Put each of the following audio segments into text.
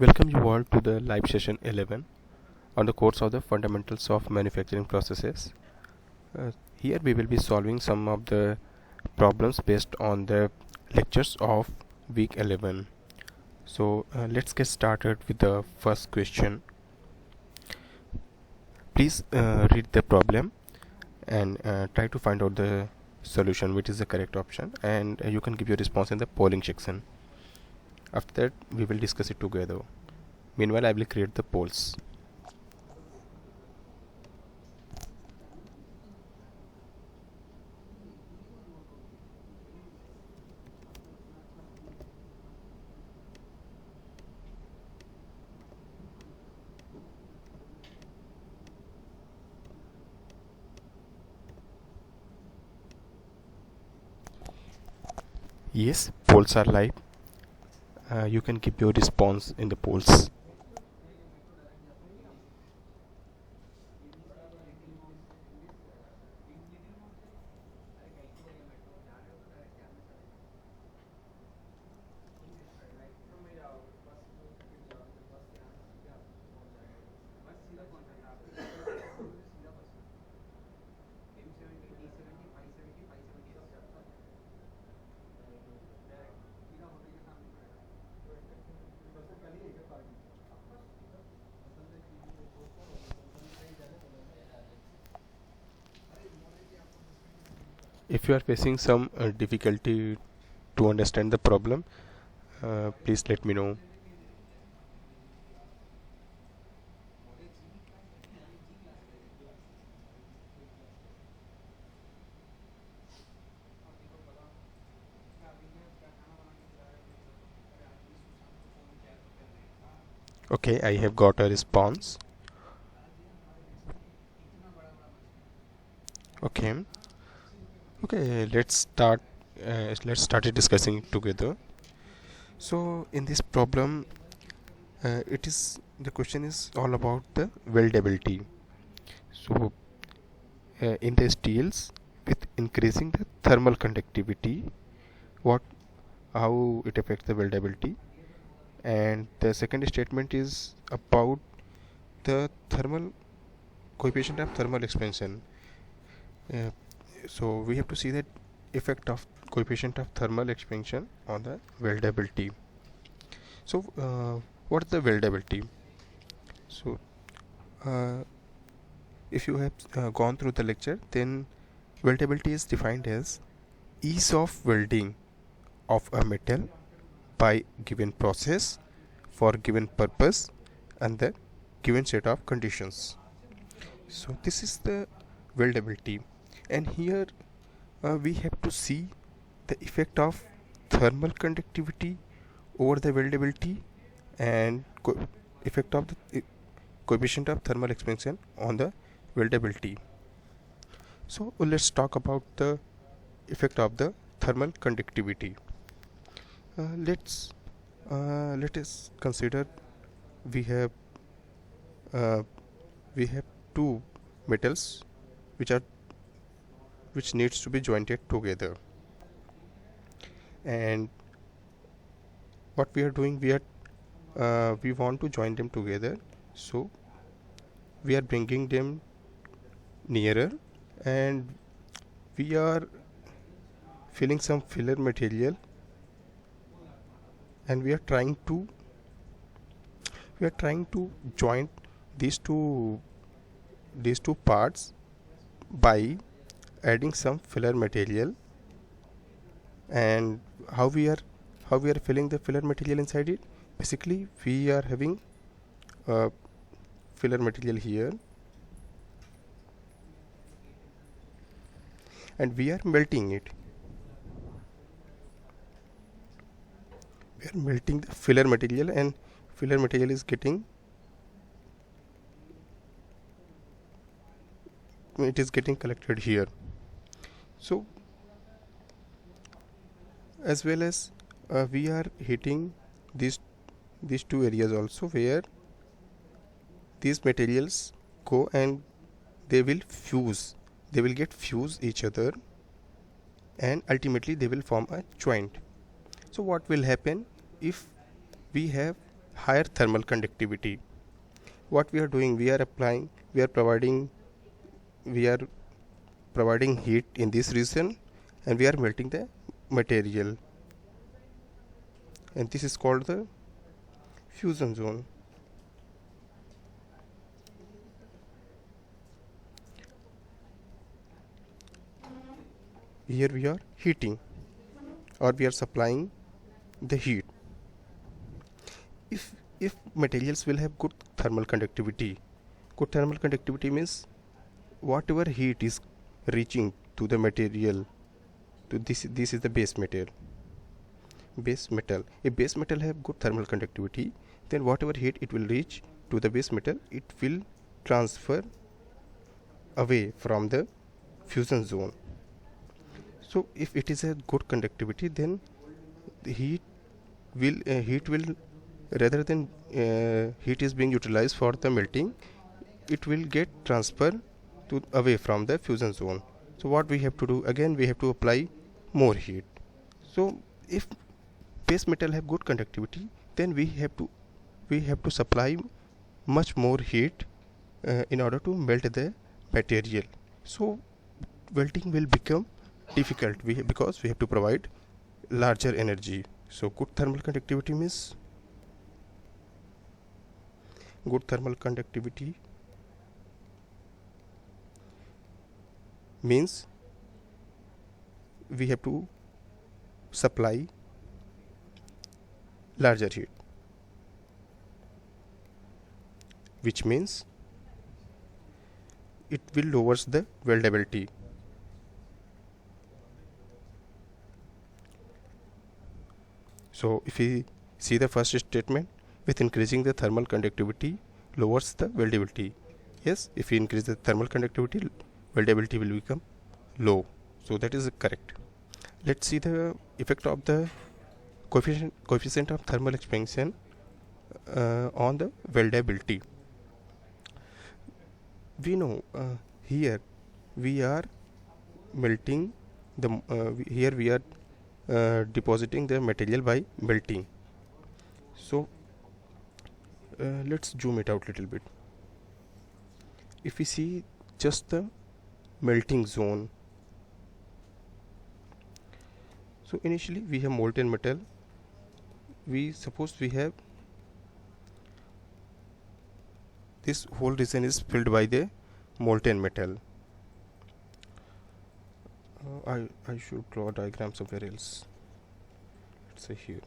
Welcome you all to the live session 11 on the course of the fundamentals of manufacturing processes. Here we will be solving some of the problems based on the lectures of week 11. So let's get started with the first question. Please read the problem and try to find out the solution, which is the correct option, and you can give your response in the polling section. After that we will discuss it together. Meanwhile, I will create the polls. Yes, polls are live. You can give your response in the polls. If you are facing some difficulty to understand the problem, please let me know. Okay, I have got a response. Okay, let's start. Let's start discussing it together. So in this problem, the question is all about the weldability. So in the steels, with increasing the thermal conductivity, what how it affects the weldability. And the second statement is about the thermal coefficient of thermal expansion. So we have to see that effect of coefficient of thermal expansion on the weldability. So what is the weldability? So if you have gone through the lecture, then weldability is defined as ease of welding of a metal by given process for given purpose and the given set of conditions. So this is the weldability, and here we have to see the effect of thermal conductivity over the weldability and effect of the coefficient of thermal expansion on the weldability. So let's talk about the effect of the thermal conductivity. Let us consider we have two metals which needs to be jointed together, and what we are doing, we want to join them together, so we are bringing them nearer and we are filling some filler material, and we are trying to join these two parts by adding some filler material. And how we are filling the filler material inside it? Basically, we are having filler material here, and we are melting it. We are melting the filler material, and filler material is getting collected here. So as well as we are hitting these two areas also, where these materials go and they will get fuse each other, and ultimately they will form a joint. So what will happen if we have higher thermal conductivity. What we are doing, we are providing heat in this region, and we are melting the material, and this is called the fusion zone. Here we are heating, or we are supplying the heat. If materials will have good thermal conductivity means whatever heat is reaching to the material, to this is the base metal. If base metal have good thermal conductivity, then whatever heat it will reach to the base metal, it will transfer away from the fusion zone. So if it is a good conductivity, then the heat will rather than heat is being utilized for the melting, it will get transferred to away from the fusion zone. So what we have to do, again we have to apply more heat. So if base metal have good conductivity, then we have to supply much more heat in order to melt the material. So welding will become difficult because we have to provide larger energy. So good thermal conductivity means we have to supply larger heat, which means it will lowers the weldability. So if we see the first statement, with increasing the thermal conductivity lowers the weldability. Yes, if we increase the thermal conductivity, weldability will become low. So that is correct. Let's see the effect of the coefficient of thermal expansion on the weldability. We know here we are melting here we are depositing the material by melting. So let's zoom it out a little bit. If we see just the melting zone, so initially we have molten metal. Suppose we have this whole region is filled by the molten metal. I should draw a diagram somewhere else. Let's say here.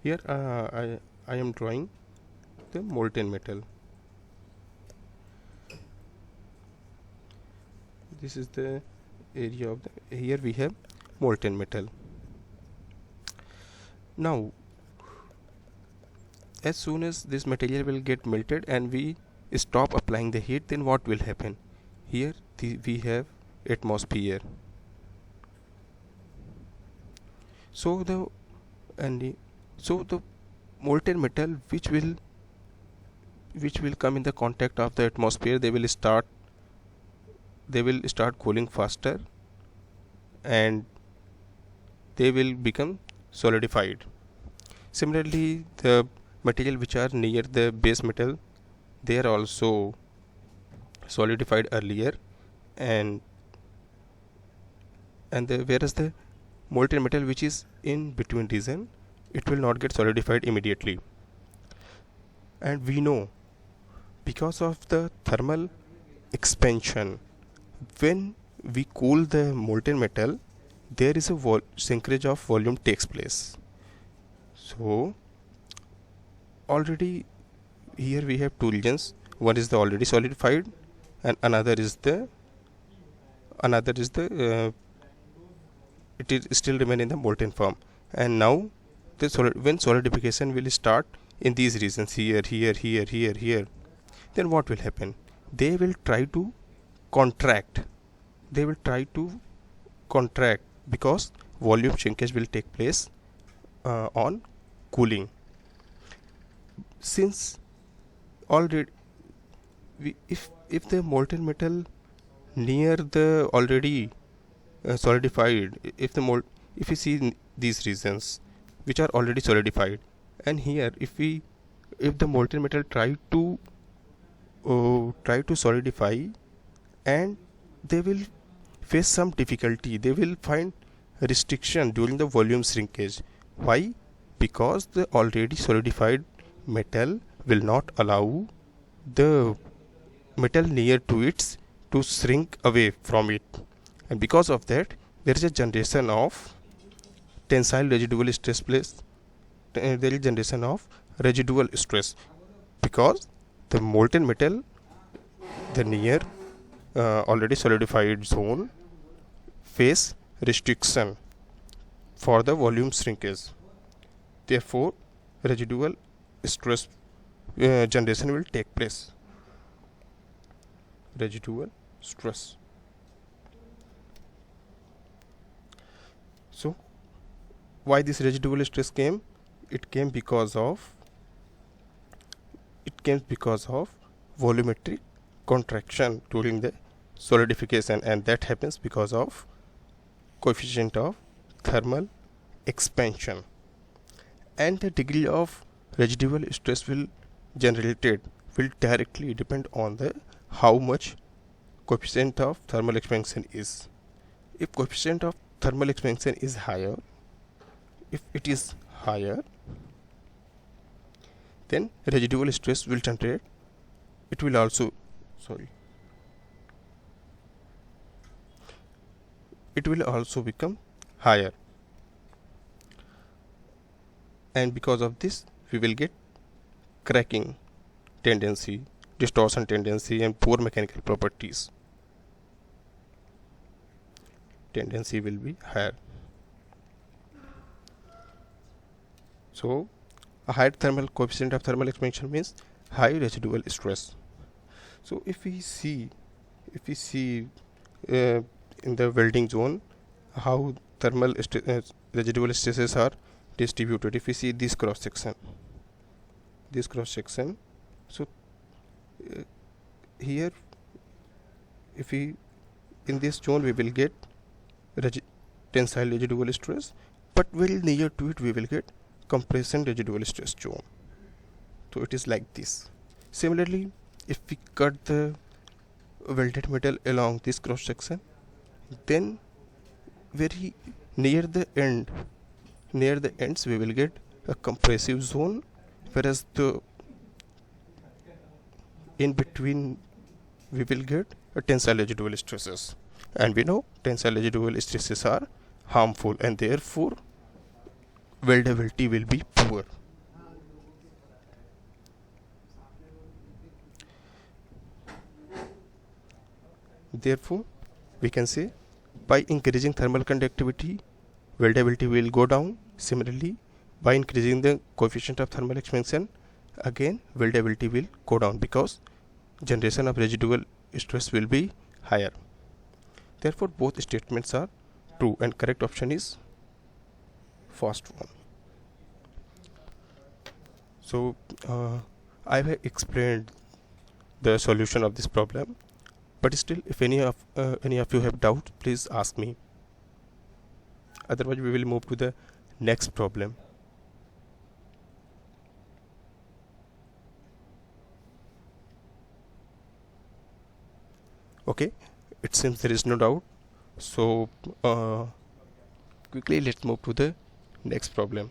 Here I am drawing the molten metal. This is the area of the, here we have molten metal. Now as soon as this material will get melted and we stop applying the heat, then what will happen? Here we have atmosphere. So the molten metal which will come in the contact of the atmosphere, they will start cooling faster and they will become solidified. Similarly, the material which are near the base metal, they are also solidified earlier, and whereas the molten metal which is in between region, it will not get solidified immediately. And we know because of the thermal expansion, when we cool the molten metal, there is a shrinkage of volume takes place. So already here we have two regions. One is the already solidified and another is the it is still remain in the molten form. And now when solidification will start in these regions, here, then what will happen? They will try to contract because volume shrinkage will take place on cooling. Since already if the molten metal near the already solidified, if we see these regions which are already solidified, and here if the molten metal try to solidify, and they will face some difficulty, they will find restriction during the volume shrinkage. Why? Because the already solidified metal will not allow the metal near to it to shrink away from it, and because of that there is a generation of tensile residual stress place. There is generation of residual stress because the molten metal, the near already solidified zone, face restriction for the volume shrinkage. Therefore residual stress generation will take place. Residual stress. So why this residual stress came? It came because of volumetric contraction during the solidification, and that happens because of coefficient of thermal expansion. And the degree of residual stress will directly depend on the how much coefficient of thermal expansion is. If coefficient of thermal expansion is higher, then residual stress will generate. It will also become higher, and because of this we will get cracking tendency, distortion tendency, and poor mechanical properties. Tendency will be higher. So a higher thermal coefficient of thermal expansion means high residual stress. So if we see in the welding zone how thermal residual stresses are distributed. If we see this cross section, so here if we in this zone we will get tensile residual stress, but very near to it we will get compression residual stress zone. So it is like this. Similarly, if we cut the welded metal along this cross section, then very near the ends we will get a compressive zone, whereas the in between we will get a tensile residual stresses, and we know tensile residual stresses are harmful, and therefore weldability will be poor. Therefore we can say by increasing thermal conductivity weldability will go down. Similarly, by increasing the coefficient of thermal expansion, again weldability will go down because generation of residual stress will be higher. Therefore both statements are true, and correct option is first one. So I have explained the solution of this problem, but still if any of you have doubt, please ask me. Otherwise we will move to the next problem. Okay, it seems there is no doubt, so quickly let's move to the next problem.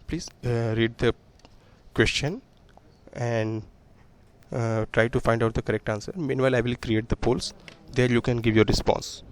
Please read the question and try to find out the correct answer. Meanwhile I will create the polls, there you can give your response.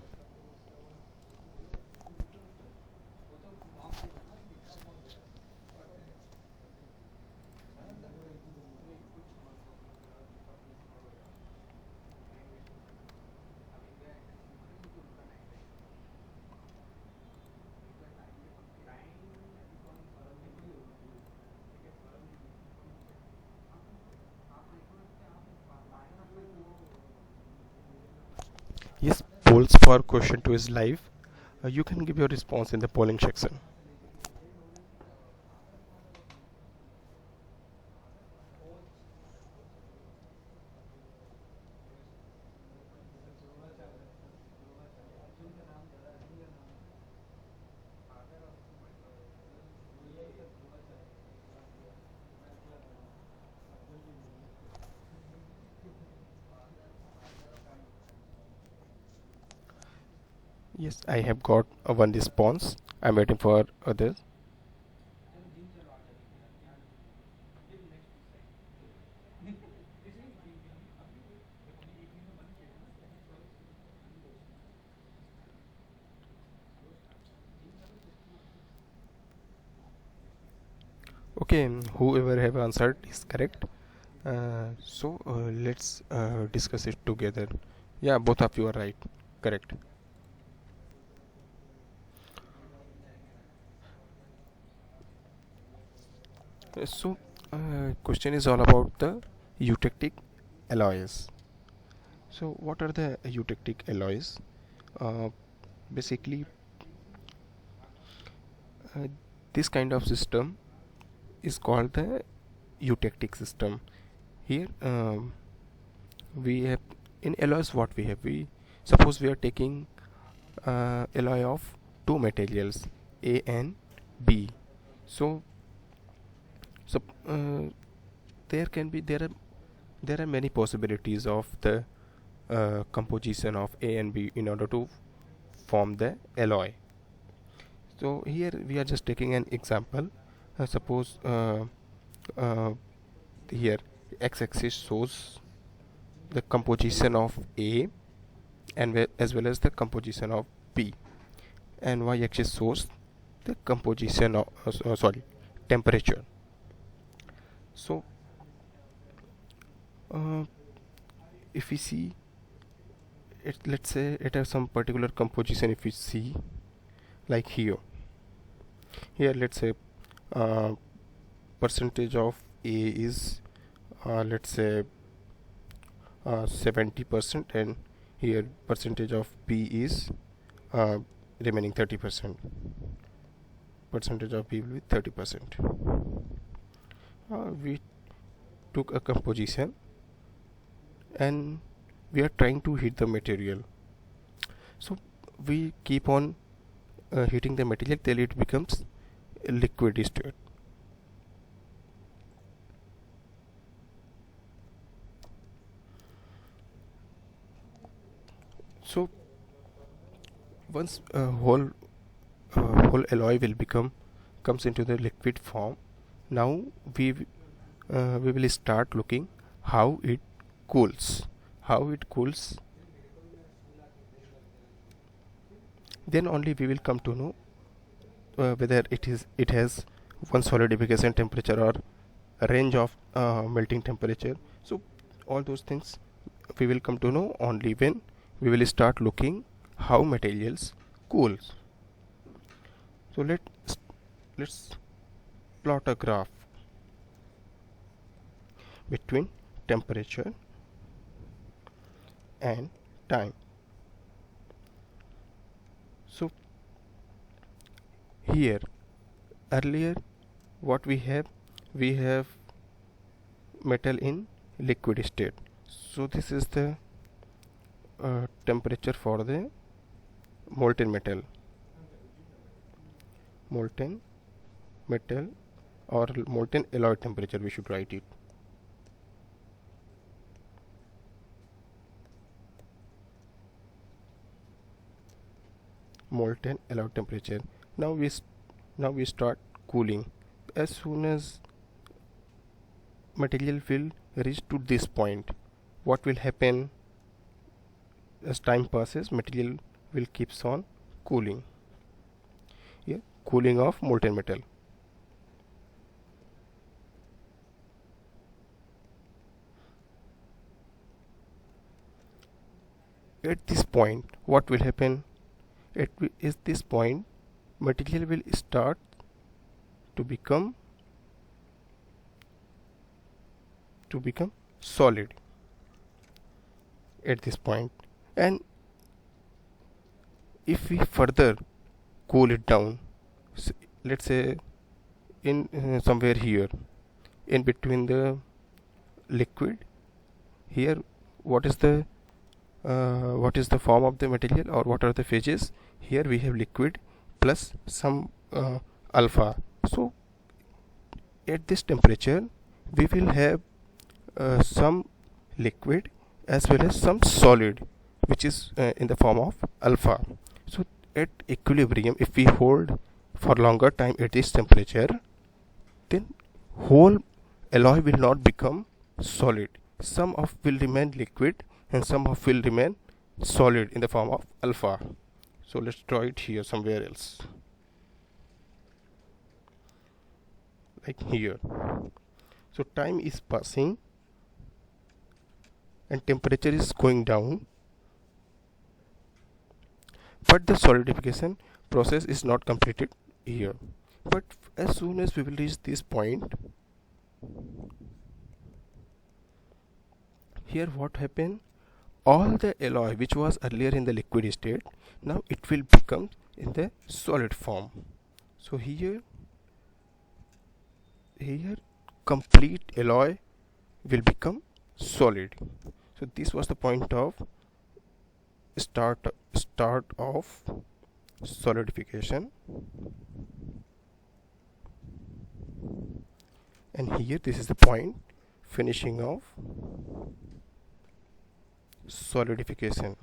Yes, polls for question 2 is live. You can give your response in the polling section. Yes, I have got one response. I'm waiting for others. Okay, whoever have answered is correct. Let's discuss it together. Yeah, both of you are right. Correct. Question is all about the eutectic alloys. So, what are the eutectic alloys? Uh, Basically, uh, this kind of system is called the eutectic system. Here, we have in alloys what we have. We suppose we are taking alloy of two materials A and B. So, so there can be there are many possibilities of the composition of A and B in order to form the alloy. So here we are just taking an example. Suppose here x-axis shows the composition of A and as well as the composition of B, and y-axis shows the composition of temperature. So if we see it, let's say it has some particular composition. If we see like here let's say percentage of A is let's say 70%, and here percentage of B is remaining 30%. Percentage of B will be 30%. We took a composition and we are trying to heat the material. So we keep on heating the material till it becomes a liquid state. So once whole alloy will comes into the liquid form, now we will start looking how it cools. Then only we will come to know whether it has one solidification temperature or a range of melting temperature. So all those things we will come to know only when we will start looking how materials cools. So let's plot a graph between temperature and time. So here earlier what we have metal in liquid state. So this is the temperature for the molten metal or molten alloy temperature, we should write it. Molten alloy temperature. Now we start cooling. As soon as material will reach to this point, what will happen? As time passes, material will keeps on cooling. Yeah, cooling of molten metal. At this point, what will happen? At this point, material will start to become solid at this point. And if we further cool it down, let's say in somewhere here in between the liquid, here what is the form of the material, or what are the phases? Here we have liquid plus some alpha. So at this temperature we will have some liquid as well as some solid, which is in the form of alpha. So at equilibrium, if we hold for longer time at this temperature, then whole alloy will not become solid. Some of will remain liquid and some of will remain solid in the form of alpha. So let's draw it here somewhere else, like here. So time is passing and temperature is going down, but the solidification process is not completed here. But as soon as we will reach this point, here what happened, all the alloy which was earlier in the liquid state, now it will become in the solid form. So here complete alloy will become solid. So this was the point of start of solidification, and here this is the point finishing of solidification.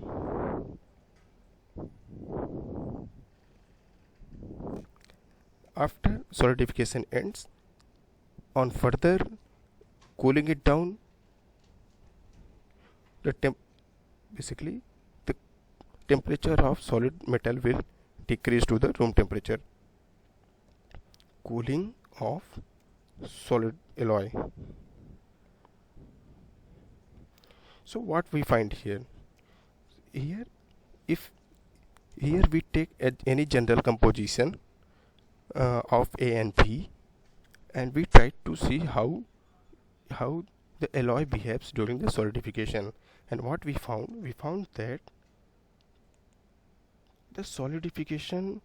After solidification ends, on further cooling it down, basically the temperature of solid metal will decrease to the room temperature. Cooling of solid alloy. So what we find here, if here we take any general composition of A and B, and we try to see how the alloy behaves during the solidification. And what we found that the solidification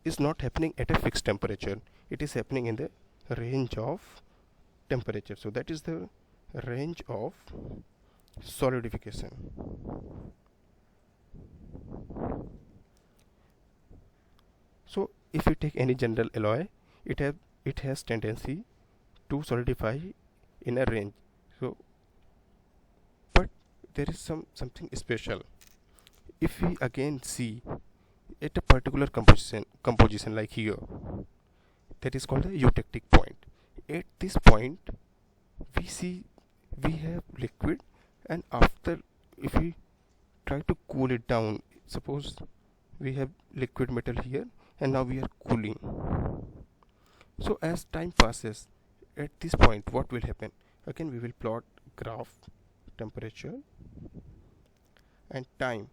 is not happening at a fixed temperature, it is happening in the range of temperature. So that is the range of solidification. So if you take any general alloy, it has tendency to solidify in a range. So but there is something special. If we again see at a particular composition like here, that is called the eutectic point. At this point we have liquid, and after, if we try to cool it down, suppose we have liquid metal here and now we are cooling. So as time passes, at this point what will happen, again we will plot graph temperature and time.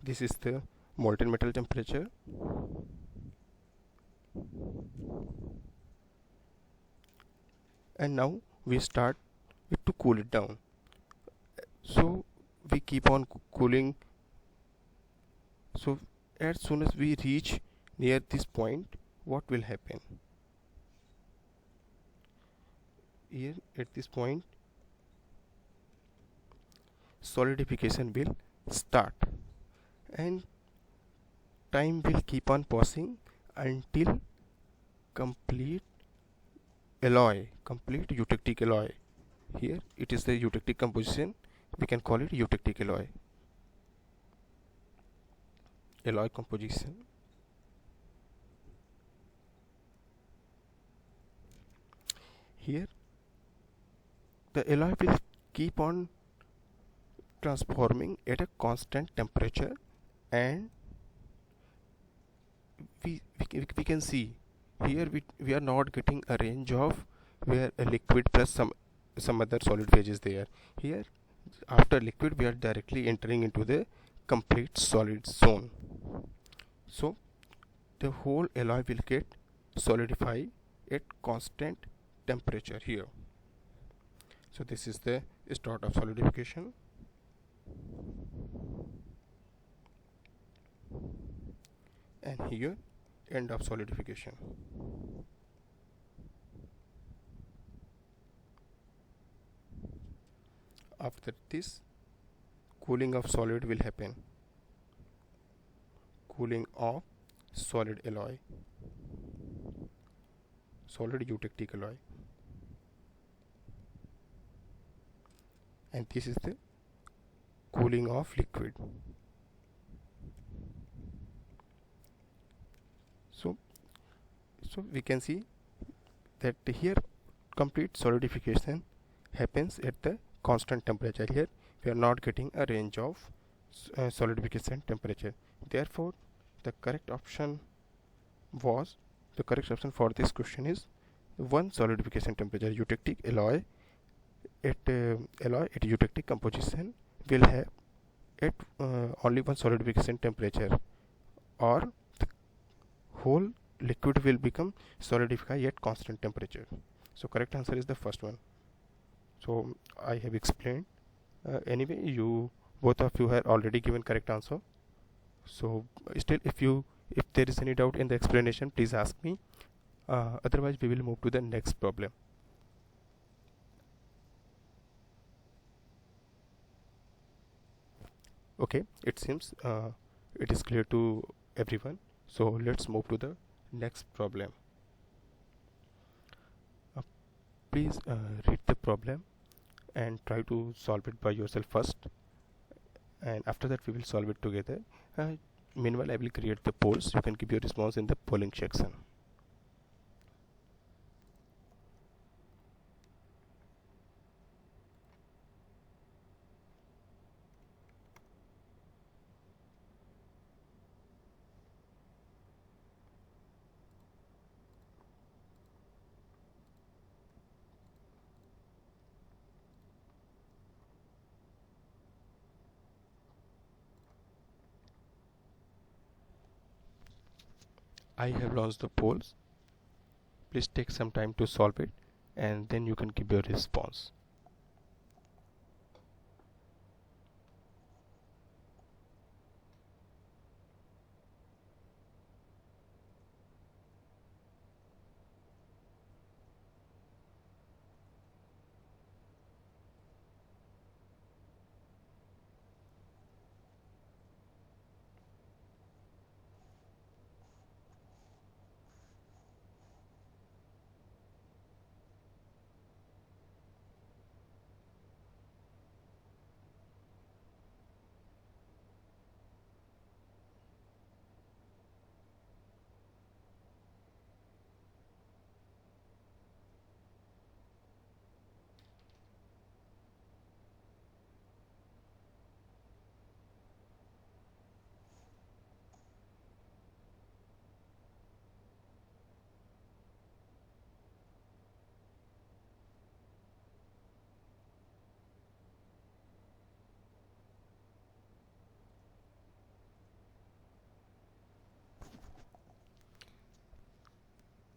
This is the molten metal temperature, and now we start to cool it down. So we keep on cooling. So as soon as we reach near this point, what will happen? Here at this point, solidification will start, and time will keep on passing until complete eutectic alloy. Here it is the eutectic composition, we can call it eutectic alloy composition. Here the alloy will keep on transforming at a constant temperature, and we can see here we are not getting a range of where a liquid plus some other solid phase is there. Here after liquid we are directly entering into the complete solid zone. So the whole alloy will get solidified at constant temperature here. So this is the start of solidification, and here end of solidification. After this, cooling of solid will happen. Cooling of solid alloy, solid eutectic alloy, and this is the cooling of liquid. So we can see that here complete solidification happens at the constant temperature. Here we are not getting a range of solidification temperature. Therefore the correct option for this question is one solidification temperature. Eutectic alloy at eutectic composition will have at only one solidification temperature, or the whole liquid will become solidify at constant temperature. So correct answer is the first one. So I have explained. Anyway, you both of you have already given correct answer. So still, if there is any doubt in the explanation, please ask me. Otherwise we will move to the next problem. Okay, it seems it is clear to everyone. So let's move to the next problem. Please read the problem and try to solve it by yourself first, and after that we will solve it together. Meanwhile, I will create the polls. You can give your response in the polling section. I have launched the polls. Please take some time to solve it, and then you can give your response.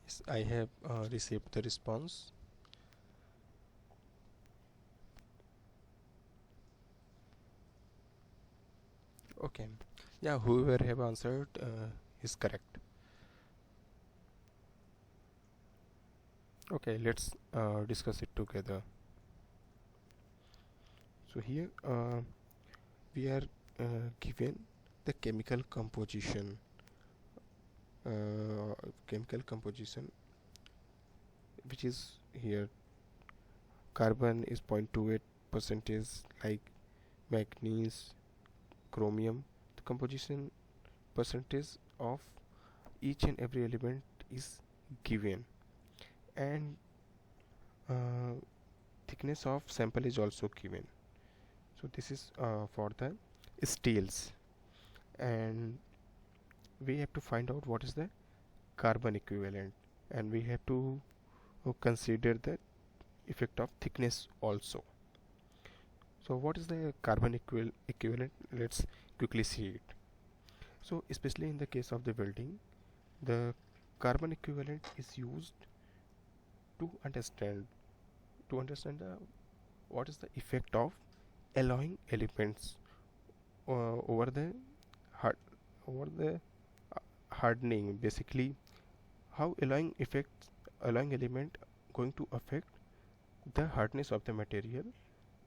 Yes, I have received the response. Okay, yeah, whoever have answered is correct. Okay, let's discuss it together. So here we are given the uh, chemical composition, which is here carbon is 0.28 percentage, like manganese, chromium. The composition percentage of each and every element is given, and uh, thickness of sample is also given. So this is for the steels, and we have to find out what is the carbon equivalent, and we have to consider the effect of thickness also. So what is the carbon equivalent? Let's quickly see it. So especially in the case of the welding, the carbon equivalent is used to understand the what is the effect of alloying elements over the hard over the hardening. Basically, how alloying element going to affect the hardness of the material.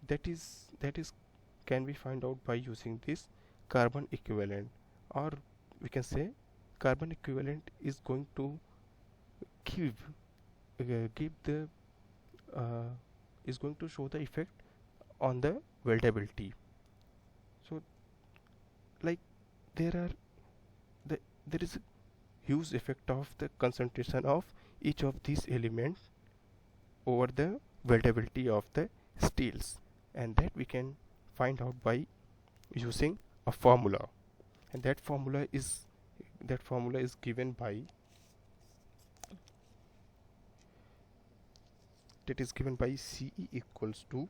That is can be find out by using this carbon equivalent, or we can say carbon equivalent is going to give the uh, is going to show the effect on the weldability. So like there are there is a huge effect of the concentration of each of these elements over the weldability of the steels, and that we can find out by using a formula, and that formula is given by CE equals to,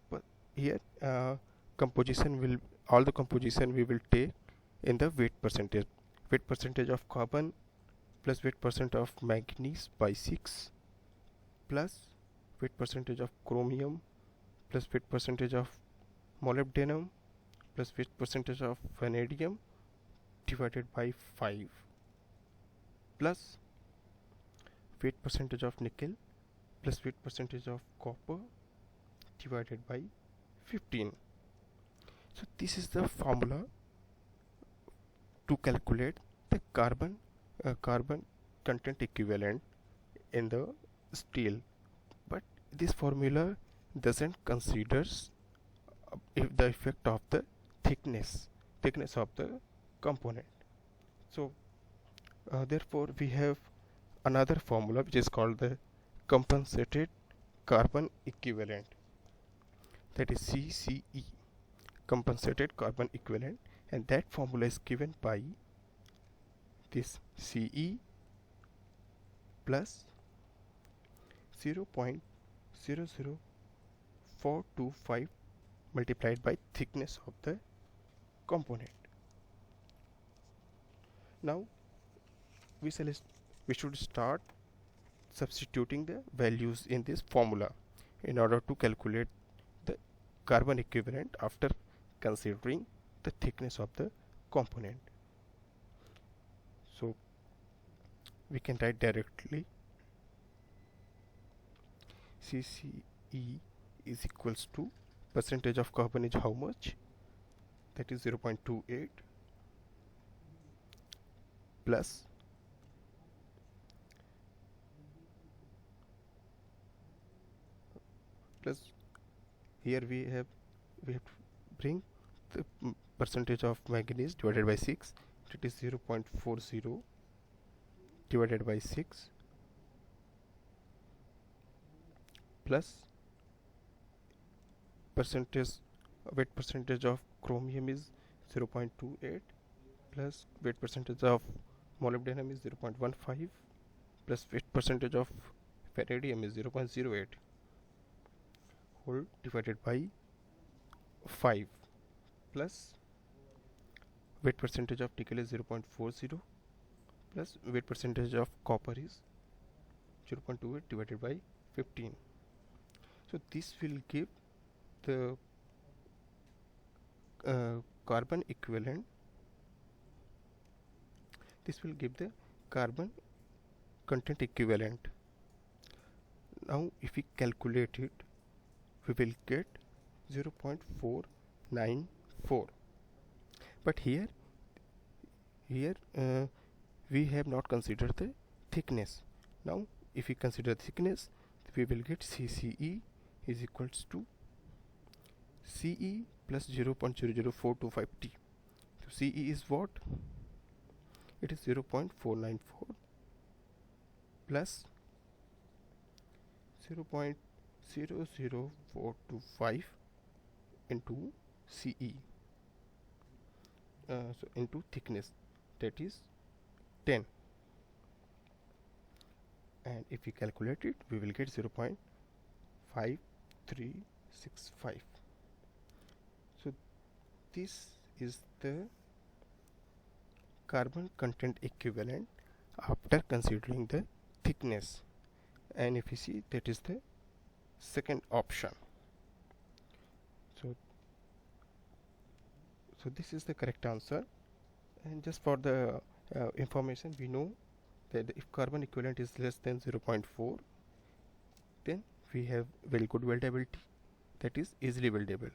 but here composition will all the composition we will take in the weight percentage of carbon plus weight percent of manganese by 6 plus weight percentage of chromium plus weight percentage of molybdenum plus weight percentage of vanadium divided by 5 plus weight percentage of nickel plus weight percentage of copper divided by 15. So this is the formula to calculate the carbon content equivalent in the steel, but this formula doesn't considers if the effect of the thickness of the component. So therefore we have another formula which is called the compensated carbon equivalent, that is CCE, compensated carbon equivalent, and that formula is given by this CE plus 0.00425 multiplied by thickness of the component. Now we should start substituting the values in this formula in order to calculate the carbon equivalent after considering the thickness of the component. So we can write directly CCE is equals to percentage of carbon is how much, that is 0.28 plus here we have to bring the percentage of manganese divided by 6, that is 0.40 divided by 6 plus weight percentage of chromium is 0.28 plus weight percentage of molybdenum is 0.15 plus weight percentage of vanadium is 0.08 whole divided by 5 plus weight percentage of nickel is 0.40 plus weight percentage of copper is 0.28 divided by 15. So this will give the carbon equivalent. This will give the carbon content equivalent. Now if we calculate it, we will get 0.494, but here we have not considered the thickness. Now if we consider thickness, we will get CCE is equals to CE plus 0.00425 T. So CE is what? It is 0.494 plus 0.00425 into CE, so into thickness, that is 10, and if we calculate it, we will get 0.5365. So this is the carbon content equivalent after considering the thickness, and if you see, that is the second option. So this is the correct answer, and just for the information, we know that if carbon equivalent is less than 0.4, then we have very good weldability, that is easily weldable.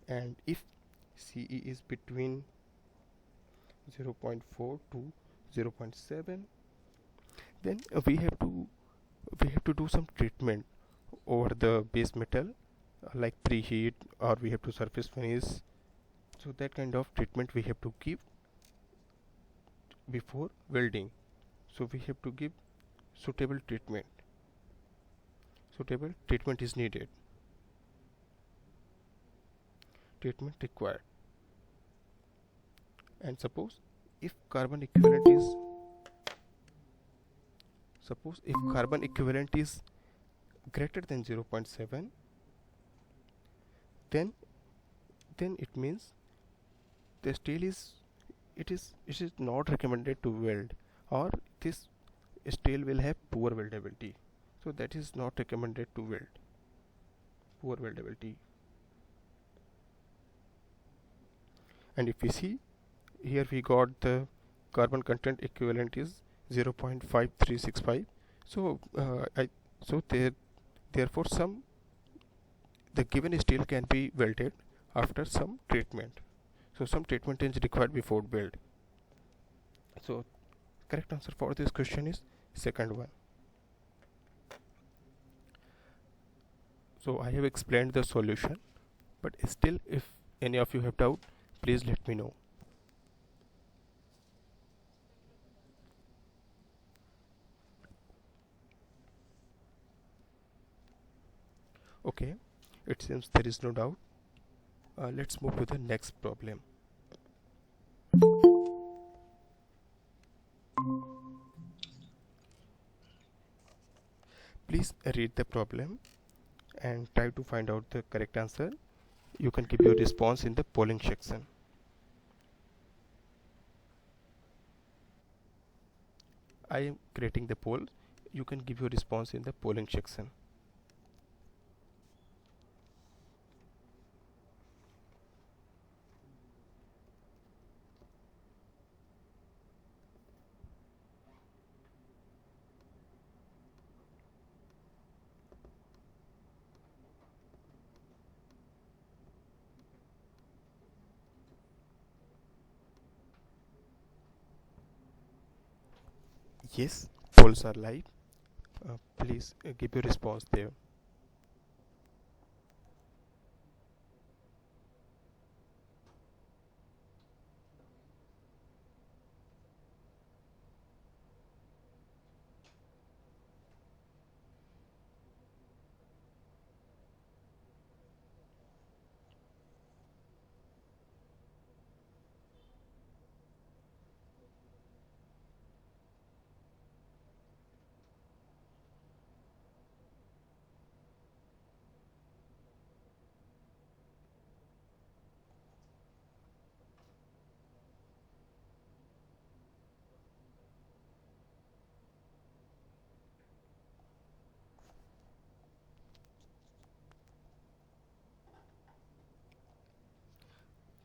And if CE is between 0.4 to 0.7. Then we have to do some treatment over the base metal, like preheat, or we have to surface finish. So that kind of treatment we have to give before welding. So we have to give suitable treatment. Suitable treatment is needed. Treatment required. And if carbon equivalent is greater than 0.7, then it means the steel is not recommended to weld, or this steel will have poor weldability. So that is not recommended to weld. Poor weldability. And if we see here, we got the carbon content equivalent is 0.5365. So therefore the given steel can be welded after some treatment. So some treatment is required before weld. So correct answer for this question is second one. So I have explained the solution, but still if any of you have doubt, please let me know. Okay, it seems there is no doubt. Let's move to the next problem. Please read the problem and try to find out the correct answer. You can give your response in the polling section. I am creating the poll. You can give your response in the polling section. Yes, polls are live. Please give your response there.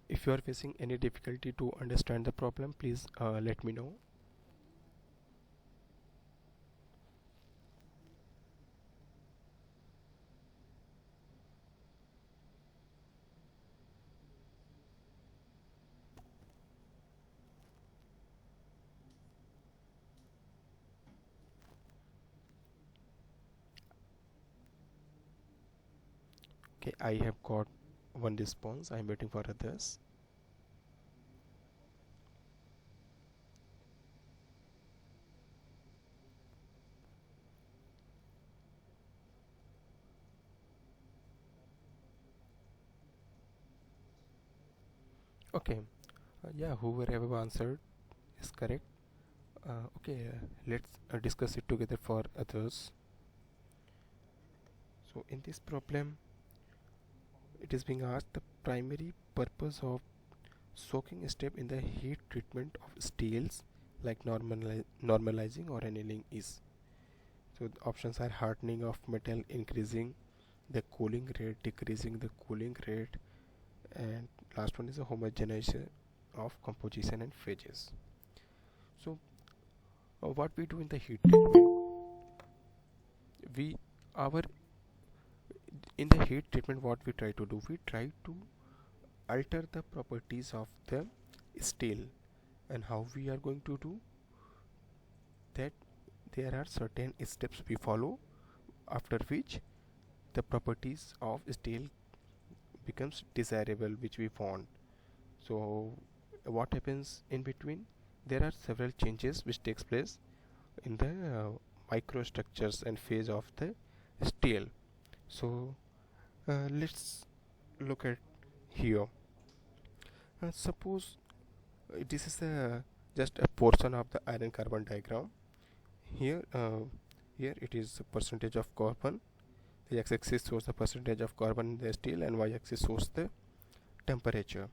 If you are facing any difficulty to understand the problem, please let me know. Okay, I have got one response. I am waiting for others. Okay, yeah, whoever have answered is correct. Okay, let's discuss it together for others. So in this problem, it is being asked the primary purpose of soaking step in the heat treatment of steels, like normalizing or annealing, is. So the options are hardening of metal, increasing the cooling rate, decreasing the cooling rate, and last one is a homogenization of composition and phases. So what we do in the heat treatment, we our in the heat treatment, what we try to do, we try to alter the properties of the steel. And how we are going to do, that there are certain steps we follow, after which the properties of steel becomes desirable, which we want. So what happens in between? There are several changes which takes place in the microstructures and phase of the steel. So let's look at here. Suppose this is just a portion of the iron carbon diagram. Here here it is the percentage of carbon. The x-axis shows the percentage of carbon in the steel and y-axis shows the temperature.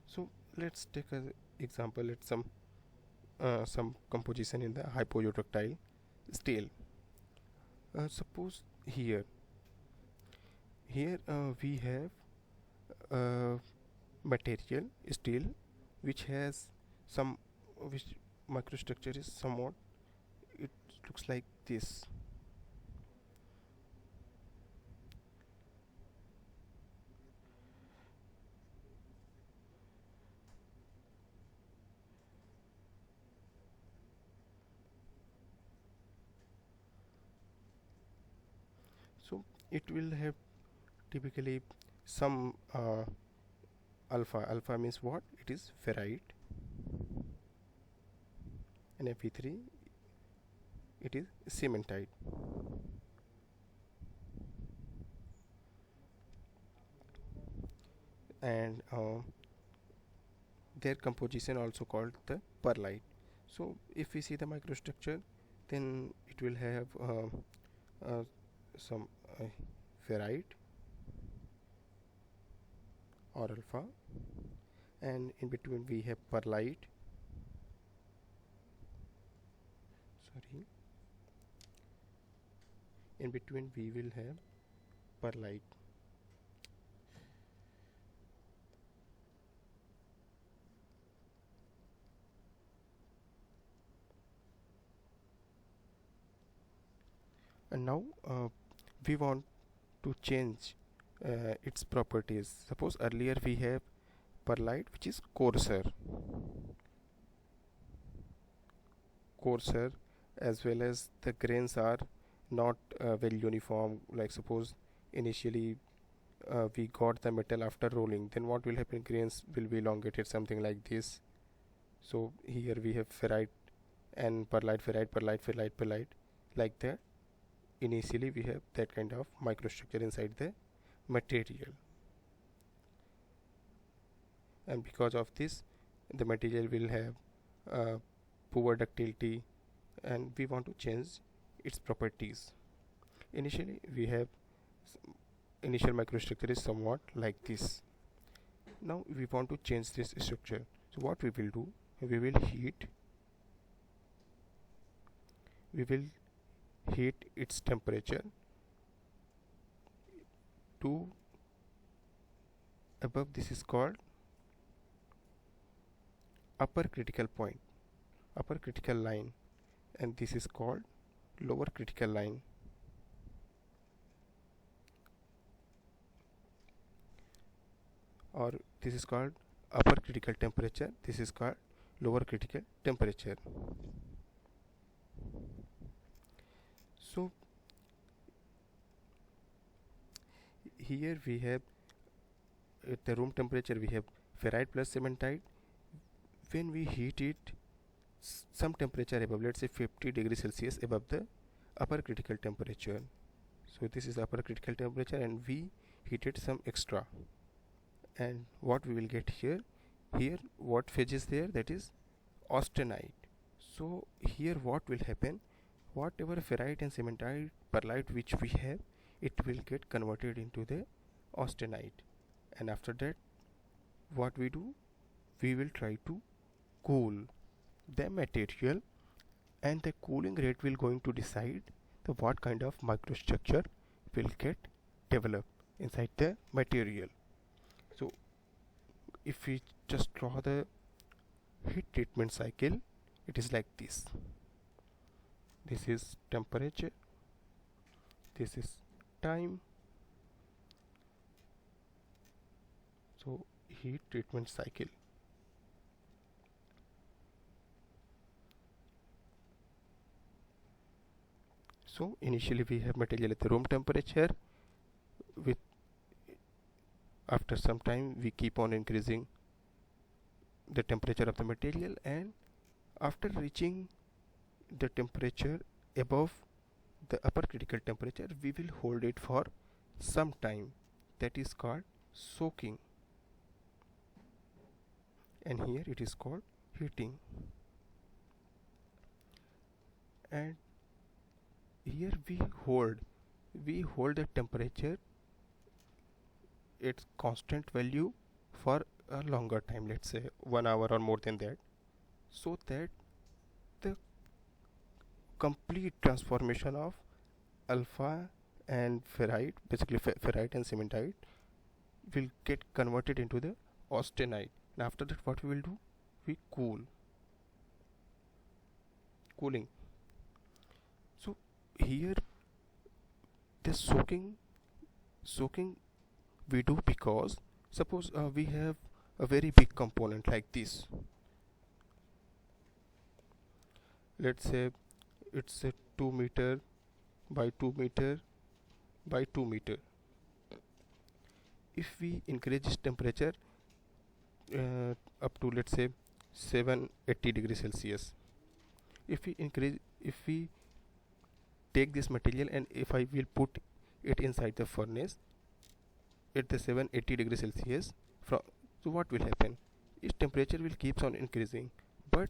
So let's take an example. It's some composition in the hypoductile steel. Suppose here we have material steel which has some, which microstructure is somewhat, it looks like this. So it will have typically some alpha means what? It is ferrite, and Fe3 it is cementite. And their composition also called the perlite. So if we see the microstructure, then it will have some ferrite or alpha, and in between we have perlite, sorry, in between we will have perlite. And now we want to change its properties. Suppose earlier we have perlite which is coarser, as well as the grains are not very uniform. Like suppose initially we got the metal after rolling, then what will happen? Grains will be elongated, something like this. So here we have ferrite and perlite, ferrite, perlite, ferrite, perlite, like that. Initially we have that kind of microstructure inside the material, and because of this the material will have poor ductility, and we want to change its properties. Initially we have initial microstructure is somewhat like this. Now we want to change this structure. So what we will do, we will heat its temperature to above. This is called upper critical point, upper critical line, and this is called lower critical line. Or this is called upper critical temperature, this is called lower critical temperature. So here we have at the room temperature we have ferrite plus cementite. When we heat it some temperature above, let's say 50 degrees Celsius above the upper critical temperature, so this is upper critical temperature, and we heated some extra, and what we will get here, what phase is there, that is austenite. So here what will happen, whatever ferrite and cementite perlite which we have, it will get converted into the austenite, and after that what we do, we will try to cool the material, and the cooling rate will going to decide the what kind of microstructure will get developed inside the material. So if we just draw the heat treatment cycle, it is like this. This is temperature, this is time. So heat treatment cycle. So initially we have material at the room temperature. With after some time we keep on increasing the temperature of the material, and after reaching the temperature above the upper critical temperature, we will hold it for some time. That is called soaking, and here it is called heating. And here we hold the temperature its constant value for a longer time, let's say 1 hour or more than that, so that the complete transformation of alpha and ferrite, basically ferrite and cementite, will get converted into the austenite. And after that, what we will do? We cooling. So here this soaking we do because suppose we have a very big component like this. Let's say it's a 2 meter by 2 meter by 2 meter. If we increase this temperature up to, let's say, 780 degrees Celsius, if we take this material and if I will put it inside the furnace at the 780 degrees Celsius, so what will happen? Its temperature will keeps on increasing, but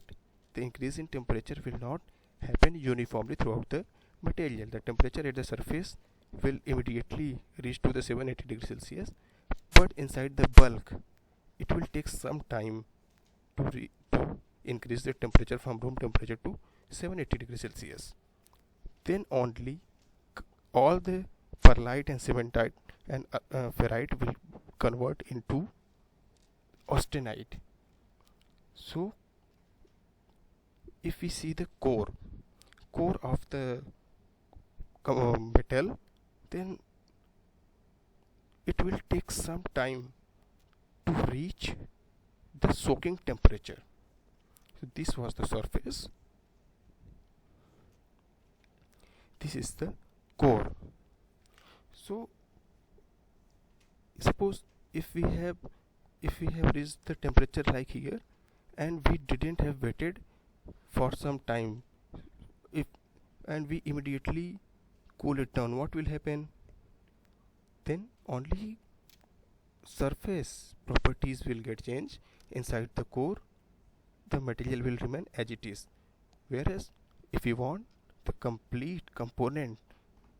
the increase in temperature will not happen uniformly throughout the material. The temperature at the surface will immediately reach to the 780 degrees Celsius, but inside the bulk it will take some time to increase the temperature from room temperature to 780 degrees Celsius. Then only all the perlite and cementite and ferrite will convert into austenite. So if we see the core of the metal, then it will take some time to reach the soaking temperature. So this was the surface, this is the core. So suppose if we have reached the temperature like here and we didn't have waited for some time, and we immediately cool it down, what will happen? Then only surface properties will get changed. Inside the core the material will remain as it is, whereas if we want the complete component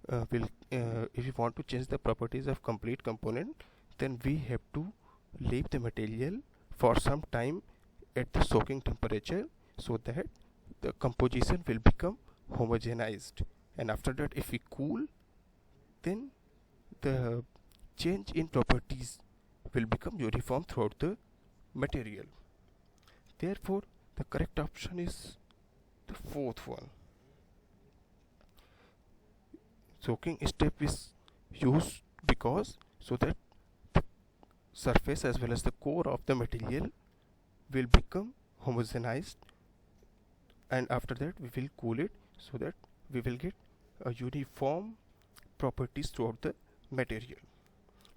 if you want to change the properties of complete component, then we have to leave the material for some time at the soaking temperature, so that the composition will become homogenized. And after that, if we cool, then the change in properties will become uniform throughout the material. Therefore the correct option is the fourth one. Soaking step is used because so that the surface as well as the core of the material will become homogenized, and after that we will cool it so that we will get a uniform properties throughout the material.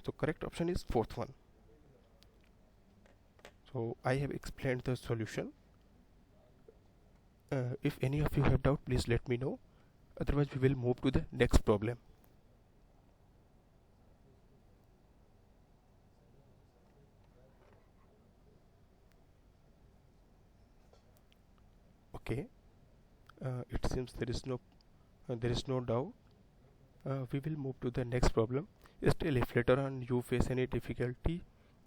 So correct option is fourth one. So I have explained the solution. If any of you have doubt, please let me know. Otherwise we will move to the next problem. Okay, it seems there is no doubt. We will move to the next problem. Still, if later on you face any difficulty,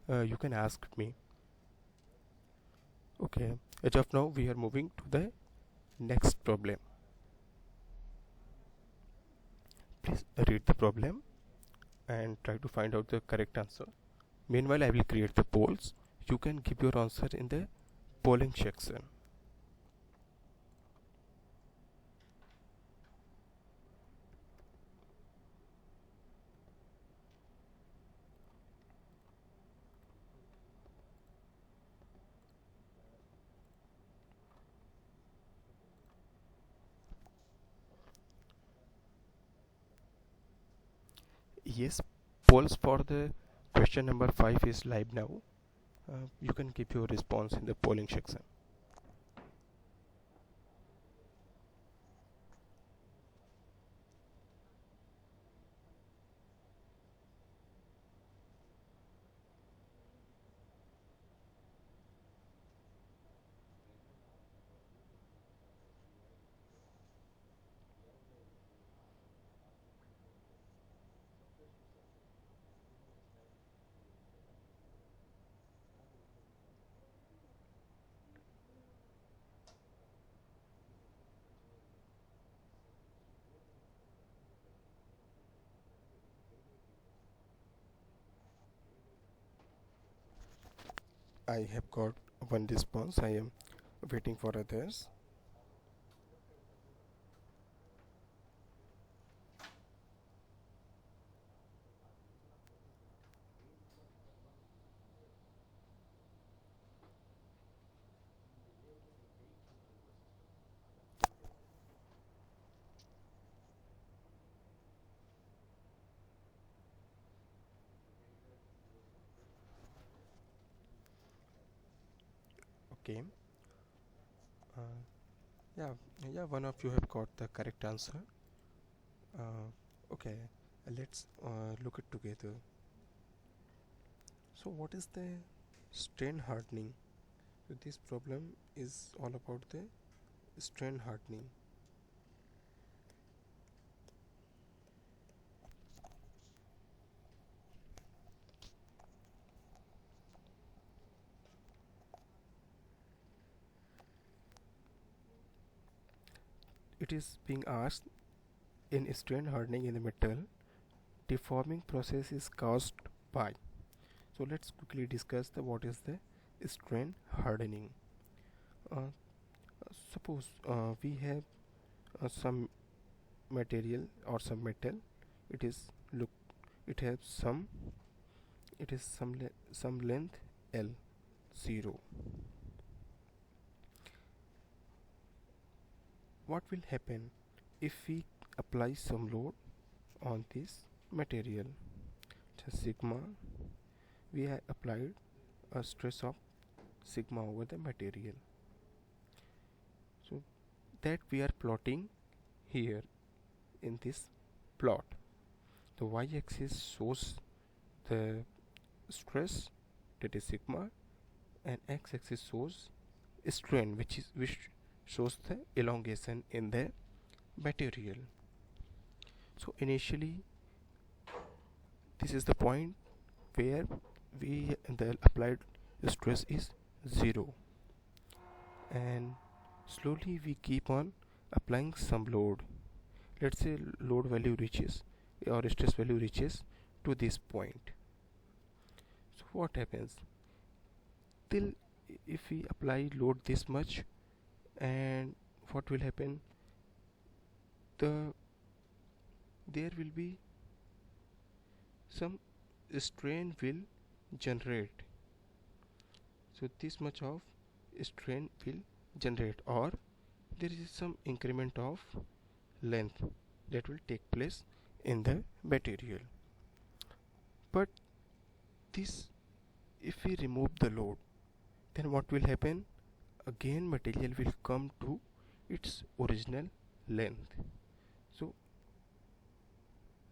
you can ask me. Okay, as of now we are moving to the next problem. Please read the problem and try to find out the correct answer. Meanwhile, I will create the polls. You can give your answer in the polling section. Yes, polls for the question number 5 is live now. You can give your response in the polling section. I have got one response. I am waiting for others. Okay. Uh, yeah, yeah. One of you have got the correct answer. Okay. Let's look it together. So, what is the strain hardening? So this problem is all about the strain hardening. It is being asked, in strain hardening in the metal, deforming process is caused by. So let's quickly discuss the what is the strain hardening. Uh, Suppose we have some material or some metal. It is look. It has some. It is some length L 0. What will happen if we apply some load on this material? So sigma, we have applied a stress of sigma over the material. So that we are plotting here in this plot. The y-axis shows the stress, that is sigma, and x-axis shows strain, which shows the elongation in the material. So initially, this is the point where the applied stress is 0, and slowly we keep on applying some load. Let's say load value reaches, or stress value reaches to this point. So what happens till if we apply load this much, and what will happen, the there will be some strain will generate. So this much of strain will generate, or there is some increment of length that will take place in the material. But this, if we remove the load, then what will happen, again material will come to its original length. So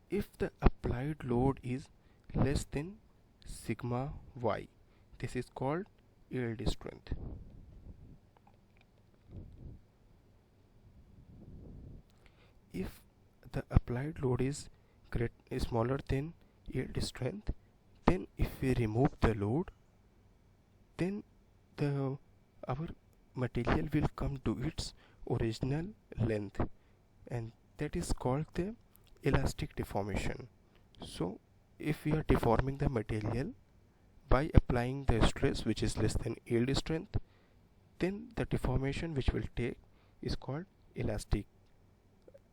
if the applied load is less than sigma y, this is called yield strength. If the applied load is smaller than yield strength, then if we remove the load, then the our material will come to its original length, and that is called the elastic deformation. So if we are deforming the material by applying the stress which is less than yield strength, then the deformation which will take is called elastic.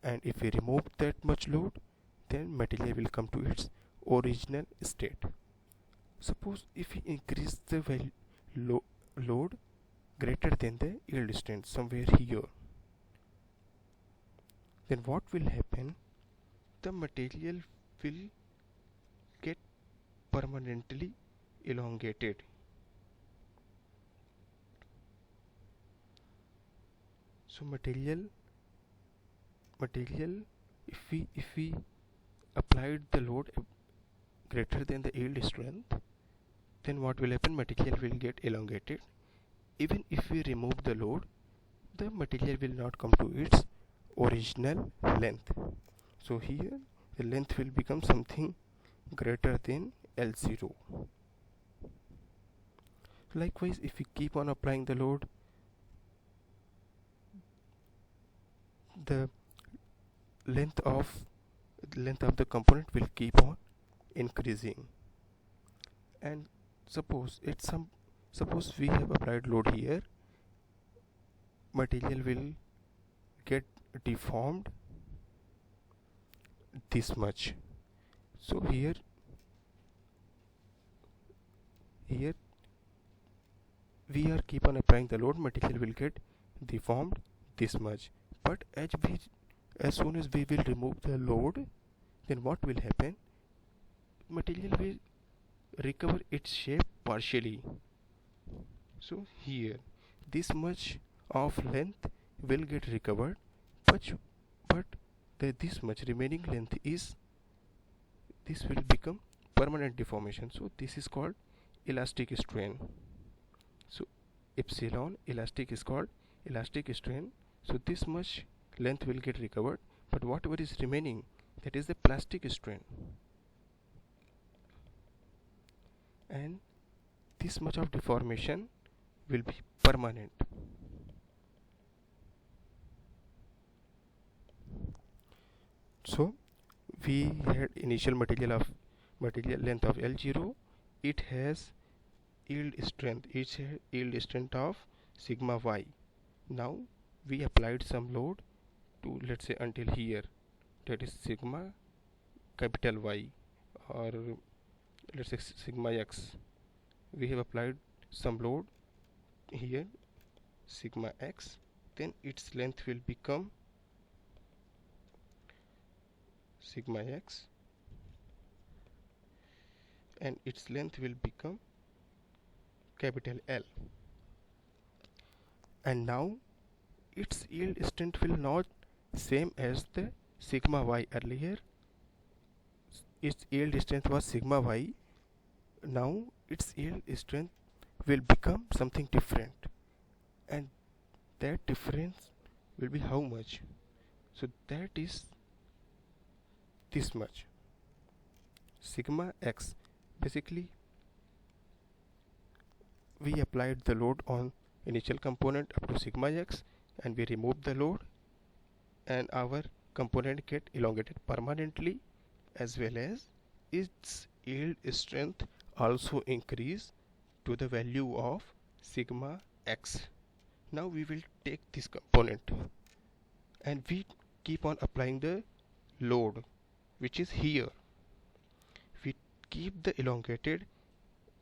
And if we remove that much load, then material will come to its original state. Suppose if we increase the load greater than the yield strength somewhere here, then what will happen, the material will permanently elongated. So material if we applied the load greater than the yield strength, then what will happen? Material will get elongated. Even if we remove the load, the material will not come to its original length. So here the length will become something greater than L0. Likewise, if we keep on applying the load, the length of the component will keep on increasing. And suppose we have applied load here, material will get deformed this much. So here we are keep on applying the load, material will get deformed this much. But as soon as we will remove the load, then what will happen? Material will recover its shape partially. So here this much of length will get recovered, but this much remaining length will become permanent deformation. So this is called elastic strain. So epsilon elastic is called elastic strain. So this much length will get recovered, but whatever is remaining, that is the plastic strain, and this much of deformation will be permanent. So we had initial material length of L0. It has yield strength of sigma y. Now we applied some load to, let's say, until here, that is sigma capital Y, or let's say sigma x. We have applied some load here, sigma x, then its length will become sigma x, and its length will become capital L. And now its yield strength will not same as the sigma y. Earlier its yield strength was sigma y. Now its yield strength will become something different, and that difference will be how much? So that is this much, sigma x. Basically we applied the load on initial component up to sigma x, and we removed the load, and our component get elongated permanently, as well as its yield strength also increase to the value of sigma x. Now we will take this component and we keep on applying the load, which is here. We keep the elongated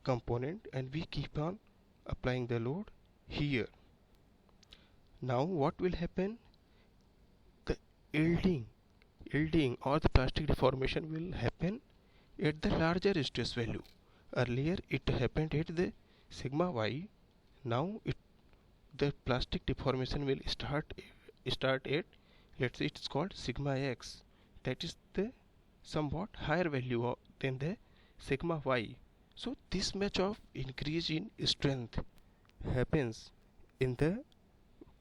component and we keep on applying the load here. Now what will happen? The yielding or the plastic deformation will happen at the larger stress value. Earlier it happened at the sigma y. Now the plastic deformation will start at, let's say it's called sigma x. That is the somewhat higher value than the sigma y. So this much of increase in strength happens in the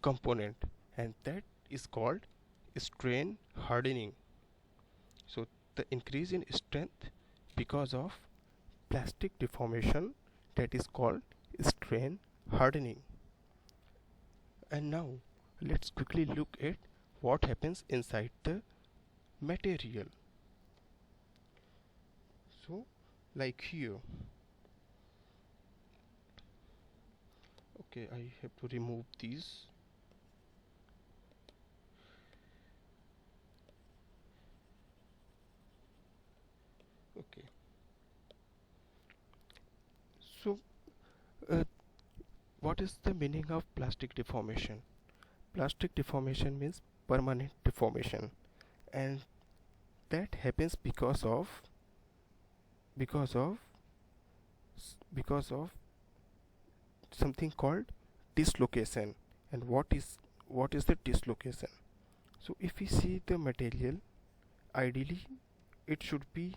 component, and that is called strain hardening. So the increase in strength because of plastic deformation, that is called strain hardening. And now let's quickly look at what happens inside the material. So like here, okay, I have to remove these. Okay, so what is the meaning of plastic deformation? Plastic deformation means permanent deformation, and that happens because of because of something called dislocation. And what is the dislocation? So if we see the material, ideally it should be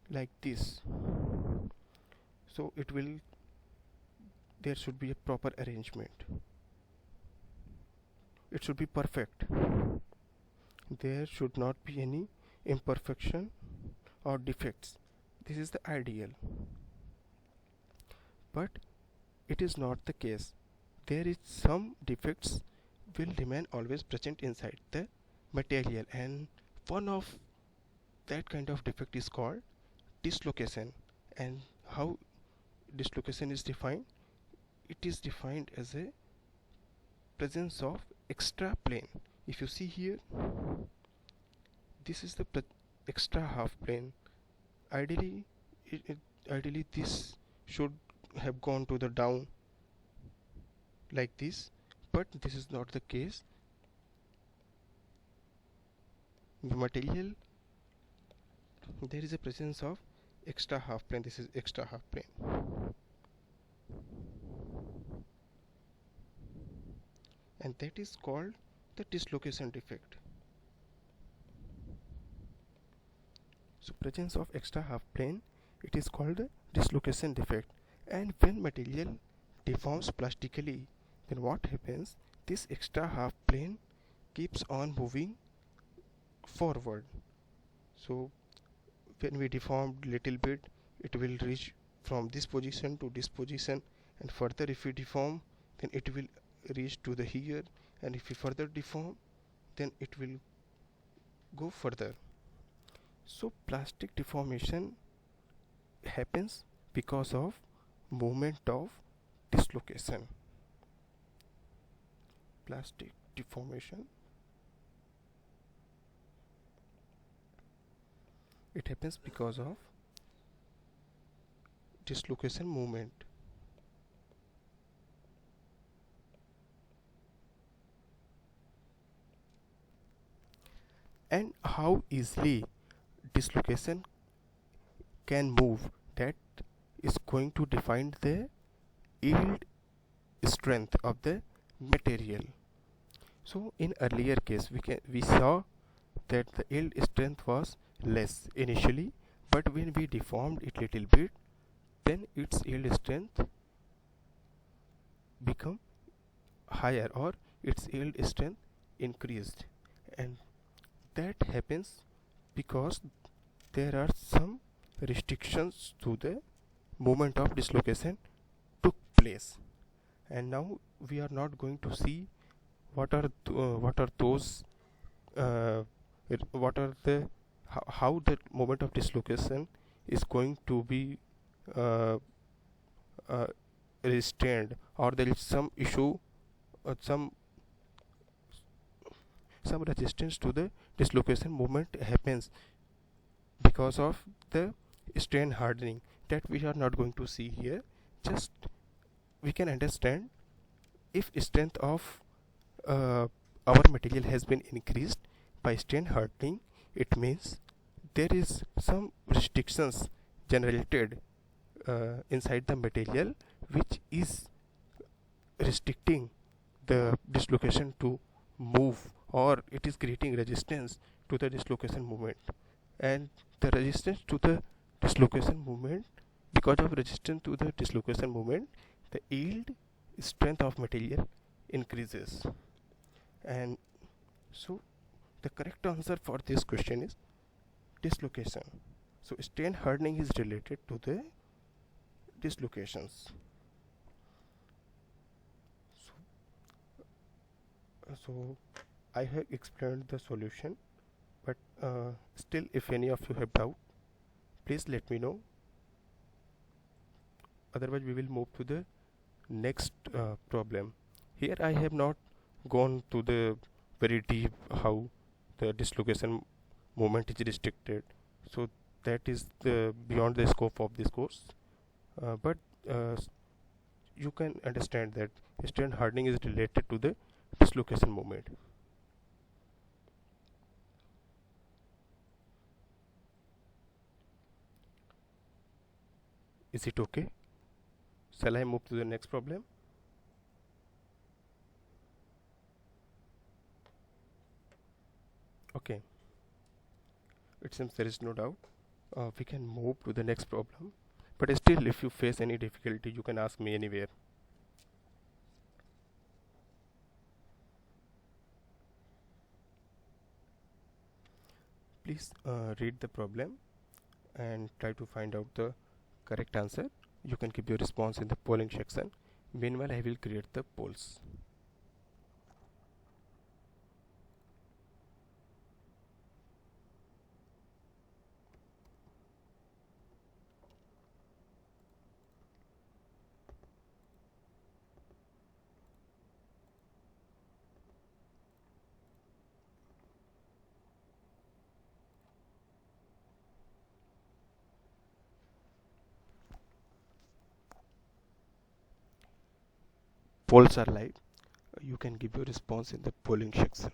like this. So there should be a proper arrangement, it should be perfect, there should not be any imperfection or defects. This is the ideal, but it is not the case. There is some defects will remain always present inside the material, and one of that kind of defect is called dislocation. And how dislocation is defined? It is defined as a presence of extra plane. If you see here, this is the extra half plane. Ideally ideally this should have gone to the down like this, but this is not the case. The material, there is a presence of extra half plane. This is extra half plane, and that is called the dislocation defect. So presence of extra half plane, it is called the dislocation defect. And when material deforms plastically, then what happens? This extra half plane keeps on moving forward. So when we deform little bit, it will reach from this position to this position, and further if we deform, then it will reach to the here, and if we further deform, then it will go further. So plastic deformation happens because of movement of dislocation. Plastic deformation, it happens because of dislocation movement. And how easily dislocation can move, that is going to define the yield strength of the material. So in earlier case we saw that the yield strength was less initially, but when we deformed it little bit, then its yield strength become higher, or its yield strength increased. And that happens because there are some restrictions to the movement of dislocation took place. And now we are not going to see what are those what are the how the moment of dislocation is going to be uh, uh, restrained, or there is some issue, some resistance to the dislocation movement happens because of the strain hardening, that we are not going to see here. Just we can understand, if strength of our material has been increased by strain hardening, it means there is some restrictions generated inside the material which is restricting the dislocation to move, or it is creating resistance to the dislocation movement. And the resistance to the dislocation movement, because of resistance to the dislocation movement, the yield strength of material increases. And so the correct answer for this question is dislocation. So strain hardening is related to the dislocations. So I have explained the solution, but still if any of you have doubt, please let me know. Otherwise we will move to the next problem. Here I have not gone to the very deep how the dislocation moment is restricted, so that is beyond the scope of this course, but you can understand that strain hardening is related to the dislocation moment. Is it okay? Shall I move to the next problem? Okay, it seems there is no doubt. We can move to the next problem, but still if you face any difficulty you can ask me anywhere. Please read the problem and try to find out the correct answer. You can give your response in the polling section. Meanwhile, I will create the polls. Polls are live. You can give your response in the polling section.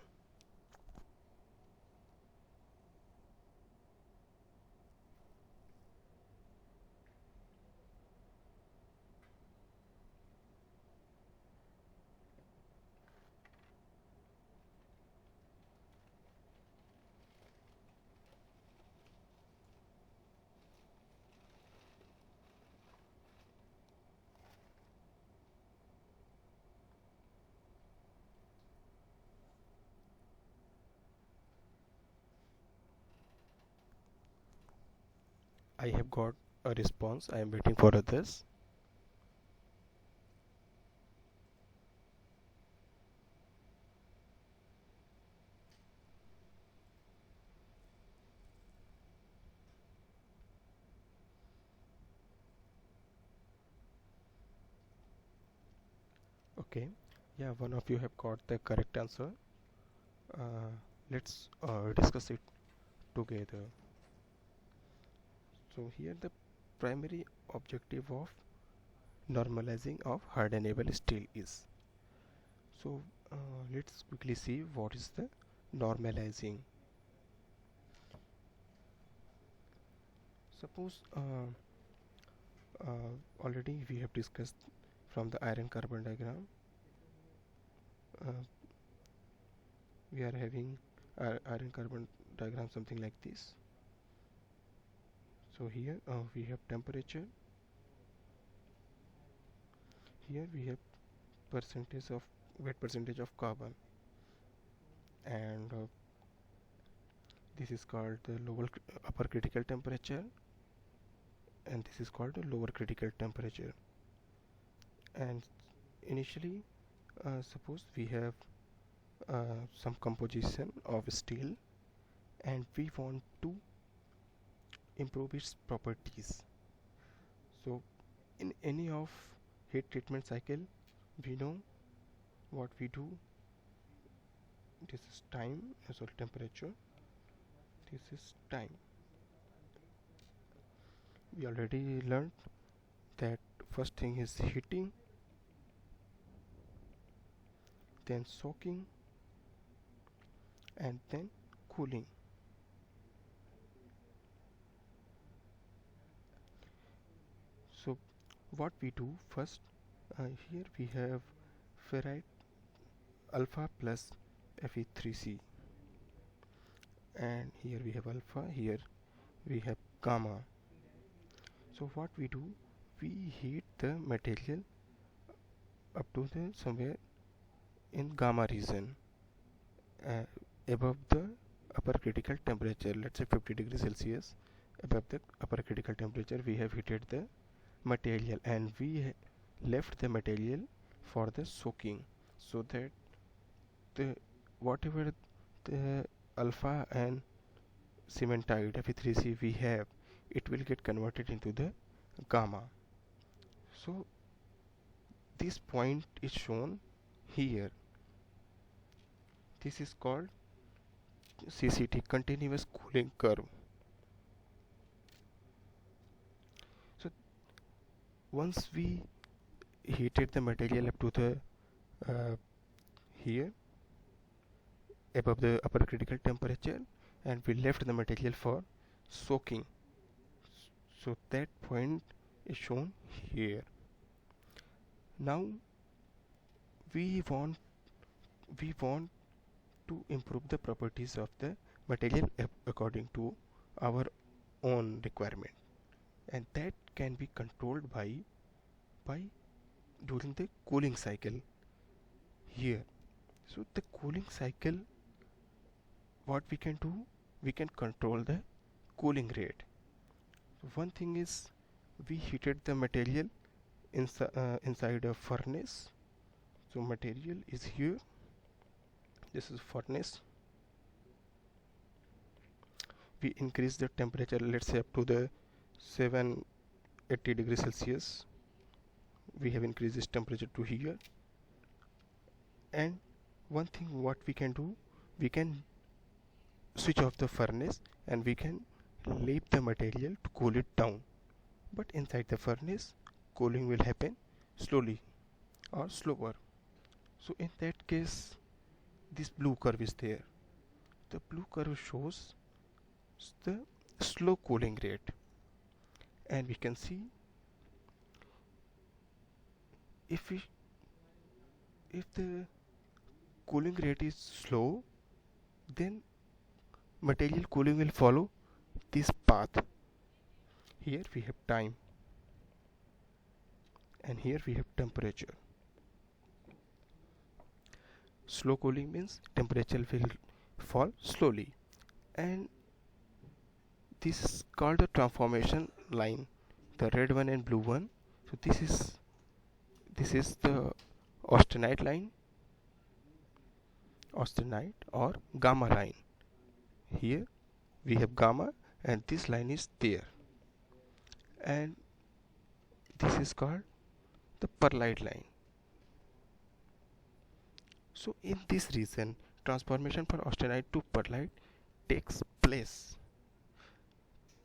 I have got a response. I am waiting for others. Okay, yeah, one of you have got the correct answer. Let's discuss it together. So here the primary objective of normalizing of hardenable steel is. So let's quickly see what is the normalizing. Suppose already we have discussed from the iron carbon diagram. We are having iron carbon diagram something like this. So here we have temperature. Here we have percentage of weight percentage of carbon, and this is called the upper critical temperature, and this is called the lower critical temperature. And initially suppose we have some composition of steel and we want to improve its properties. So in any of heat treatment cycle we know what we do. This is time, sorry, temperature. This is time. We already learned that first thing is heating, then soaking, and then cooling. So what we do first, here we have ferrite alpha plus Fe3C, and here we have alpha, here we have gamma. So what we do, we heat the material up to the somewhere in gamma region, above the upper critical temperature, let's say 50 degrees Celsius. Above the upper critical temperature we have heated the material, and we left the material for the soaking, so that the whatever the alpha and cementite Fe3C we have, it will get converted into the gamma. So this point is shown here. This is called CCT, continuous cooling curve. So once we heated the material up to the here above the upper critical temperature, and we left the material for soaking, so that point is shown here. Now we want we want to improve the properties of the material according to our own requirement, and that can be controlled by during the cooling cycle here. So the cooling cycle, what we can do, we can control the cooling rate. So one thing is, we heated the material inside a furnace. So material is here, this is furnace. We increase the temperature, let's say up to the 780 degrees Celsius. We have increased this temperature to here, and one thing what we can do, we can switch off the furnace and we can leave the material to cool it down. But inside the furnace, cooling will happen slowly or slower. So in that case, this blue curve is there. The blue curve shows the slow cooling rate, and we can see if the cooling rate is slow, then material cooling will follow this path. Here we have time, and here we have temperature. Slow cooling means temperature will fall slowly, and this is called the transformation line, the red one and blue one. So this is the austenite line, austenite or gamma line. Here we have gamma, and this line is there, and this is called the perlite line. So in this region, transformation from austenite to perlite takes place.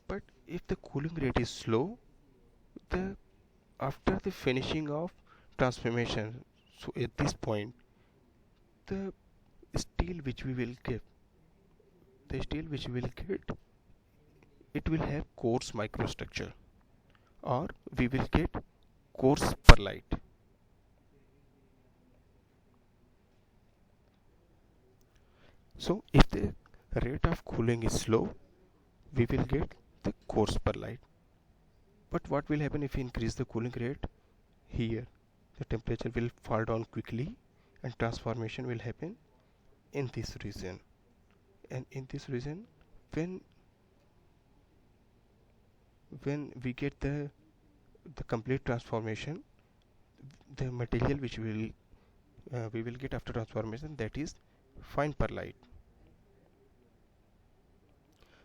But if the cooling rate is slow, the after the finishing of transformation, so at this point, the steel which we will get, it will have coarse microstructure, or we will get coarse perlite. So if the rate of cooling is slow, we will get the coarse perlite. But what will happen if we increase the cooling rate? Here the temperature will fall down quickly, and transformation will happen in this region. And in this region, when we get the complete transformation, the material which we will get after transformation, that is fine perlite.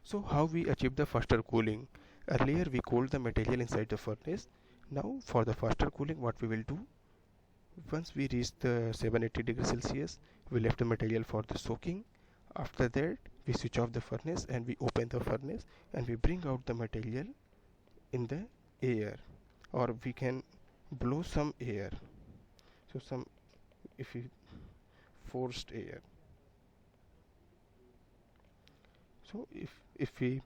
So how we achieve the faster cooling? Earlier we cooled the material inside the furnace. Now for the faster cooling, what we will do, once we reach the 780 degrees Celsius, we left the material for the soaking. After that, we switch off the furnace and we open the furnace, and we bring out the material in the air, or we can blow some air. So if we forced air, so if we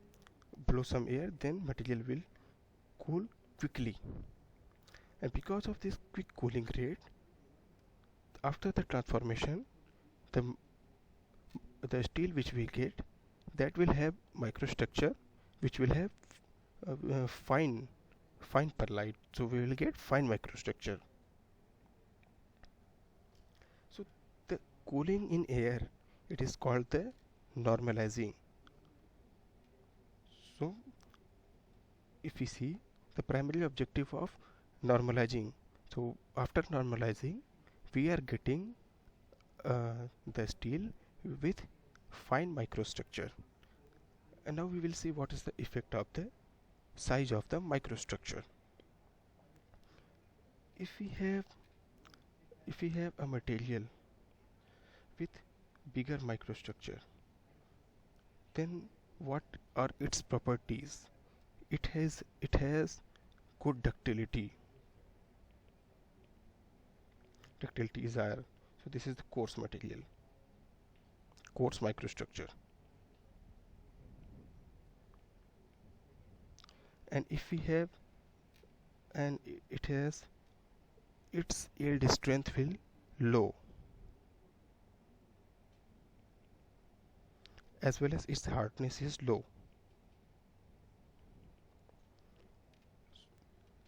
blow some air, then material will cool quickly. And because of this quick cooling rate, after the transformation, the steel which we get, that will have microstructure, which will have fine perlite. So we will get fine microstructure. So the cooling in air, it is called the normalizing. So if we see the primary objective of normalizing, so after normalizing, we are getting the steel with fine microstructure. And now we will see what is the effect of the size of the microstructure. If we have a material with bigger microstructure, then what are its properties? It has good ductility. Ductility is higher. So this is the coarse material, coarse microstructure. And if we have, and it has its yield strength will low, as well as its hardness is low.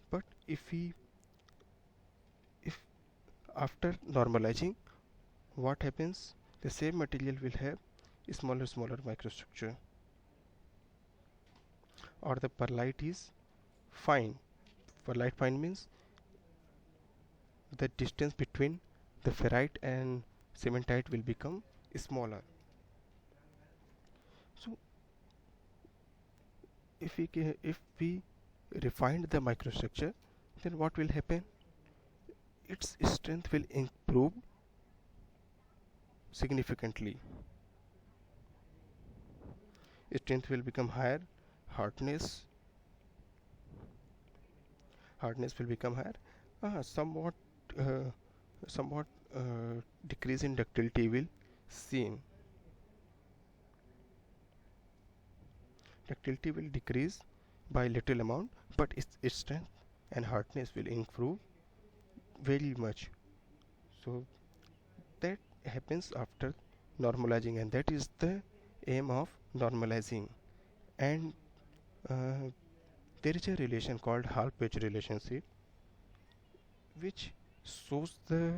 But if after normalizing, what happens, the same material will have smaller microstructure, or the perlite is fine. Perlite fine means the distance between the ferrite and cementite will become smaller. So if we refine the microstructure, then what will happen, its strength will improve significantly. Strength will become higher, hardness will become higher. Somewhat uh, somewhat decrease in ductility will seen. Ductility will decrease by little amount, but its strength and hardness will improve very much. So that happens after normalizing, and that is the aim of normalizing. And uh, there is a relation called half-page relationship, which shows the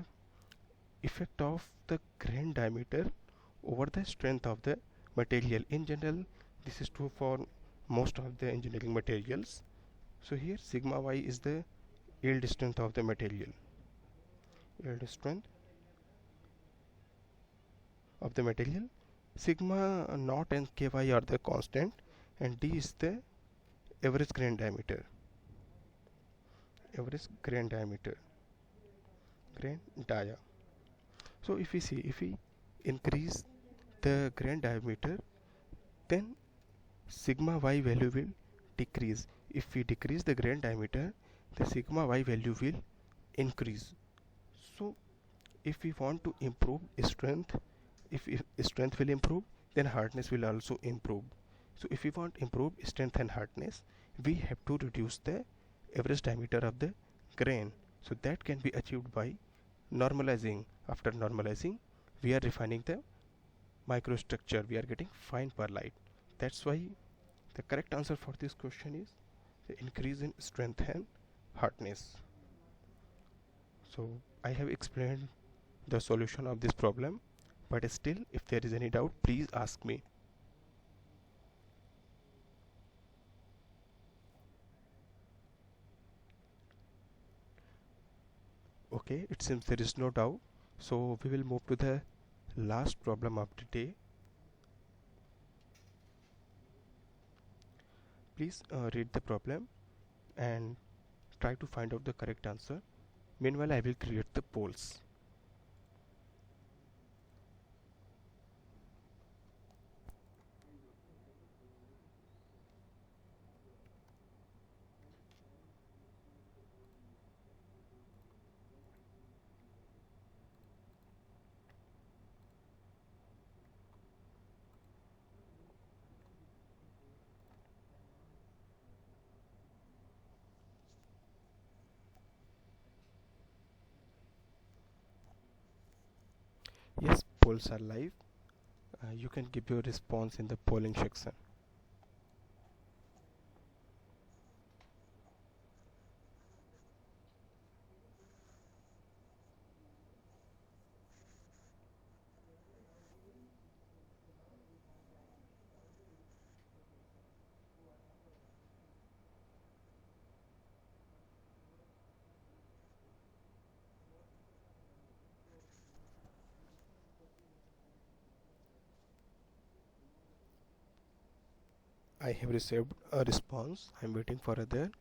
effect of the grain diameter over the strength of the material. In general, this is true for most of the engineering materials. So here sigma y is the yield strength of the material. Yield strength of the material. Sigma naught and ky are the constant, and d is the average grain diameter. Average grain diameter. Grain dia. So if we increase the grain diameter, then sigma y value will decrease. If we decrease the grain diameter, the sigma y value will increase. So if we want to improve strength, if strength will improve, then hardness will also improve. So if we want improved strength and hardness, we have to reduce the average diameter of the grain. So that can be achieved by normalizing. After normalizing, we are refining the microstructure, we are getting fine perlite. That's why the correct answer for this question is the increase in strength and hardness. So I have explained the solution of this problem, but still if there is any doubt, please ask me. Okay, it seems there is no doubt, so we will move to the last problem of the day. Please read the problem and try to find out the correct answer. Meanwhile, I will create the polls. Yes, polls are live. You can give your response in the polling section. I have received a response. I'm waiting for other.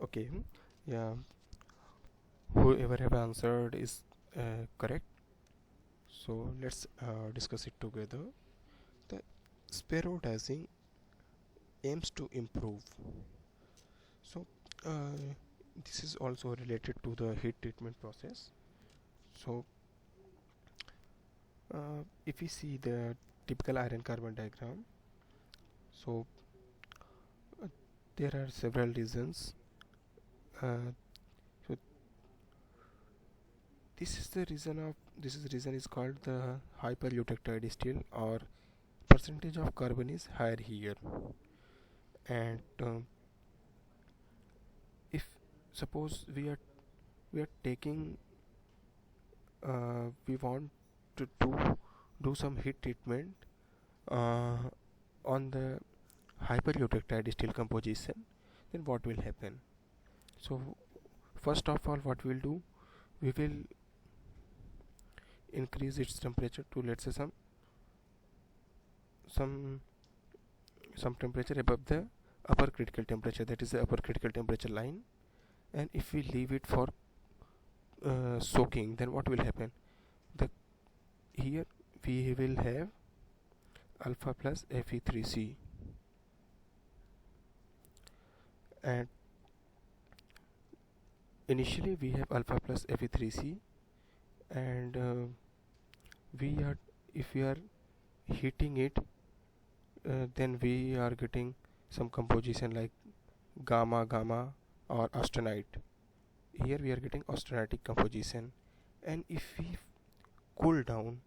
Okay, yeah, whoever have answered is correct. So let's discuss it together. The sparrow aims to improve. So this is also related to the heat treatment process. So if we see the typical iron carbon diagram, so uh, there are several reasons. So this is reason is called the hypereutectide steel, or percentage of carbon is higher here. And if suppose we are taking we want to do some heat treatment uh, on the hypereutectide steel composition, then what will happen? So first of all, what we'll do, we will increase its temperature to, let's say, some some temperature above the upper critical temperature, that is the upper critical temperature line. And if we leave it for soaking, then what will happen? The here we will have alpha plus Fe3C, and initially we have alpha plus Fe3C, and we are if we are heating it, then we are getting some composition like gamma gamma or austenite. Here we are getting austenitic composition. And if we cool down,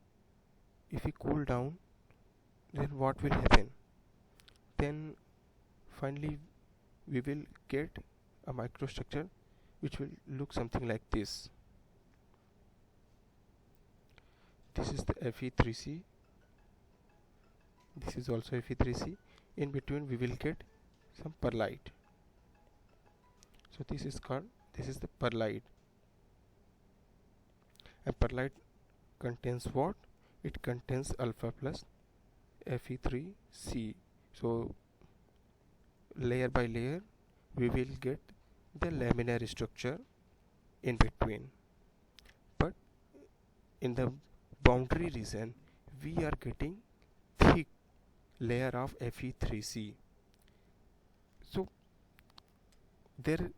then what will happen? Then finally we will get a microstructure which will look something like this. This is the Fe3C, this is also Fe3C. In between we will get some perlite. So this is the perlite. And perlite contains what? It contains alpha plus Fe3C. So layer by layer we will get the laminar structure in between, but in the boundary region we are getting thick layer of Fe3C. So there,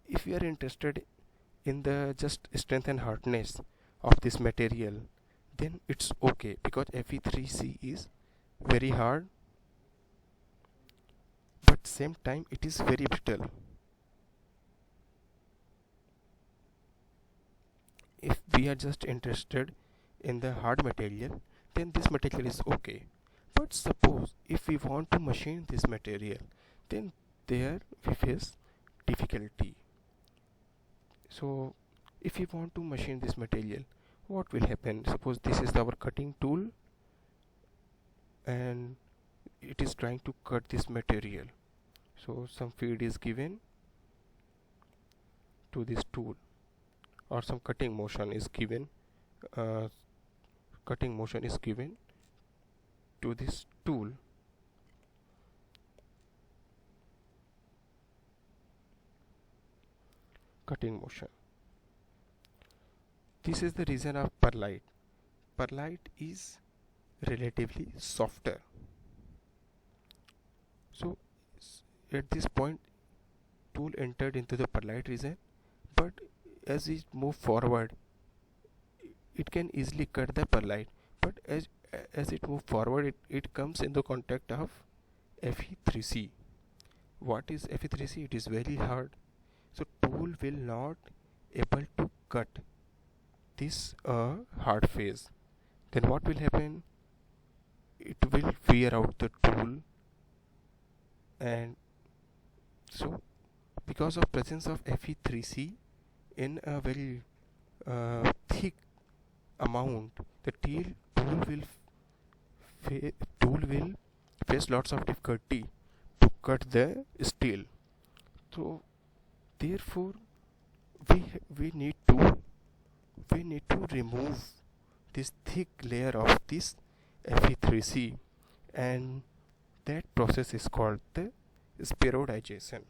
if we are interested in the just strength and hardness of this material, then it's okay, because Fe3C is very hard, but same time it is very brittle. If we are just interested in the hard material, then this material is okay. But suppose if we want to machine this material, then there we face difficulty. So if we want to machine this material, what will happen? Suppose this is our cutting tool and it is trying to cut this material. So some feed is given to this tool, or some cutting motion is given to this tool. Cutting motion. This is the reason of perlite. Perlite is relatively softer. So at this point tool entered into the perlite region, but as it move forward it can easily cut the perlite, but as it move forward it comes in the contact of Fe3C. What is Fe3C? It is very hard, so tool will not able to cut this hard phase. Then what will happen? It will wear out the tool, and so because of presence of Fe3C in a very thick amount, the tool will face lots of difficulty to cut the steel. So therefore we need to remove this thick layer of this Fe3C, and that process is called the spheroidization.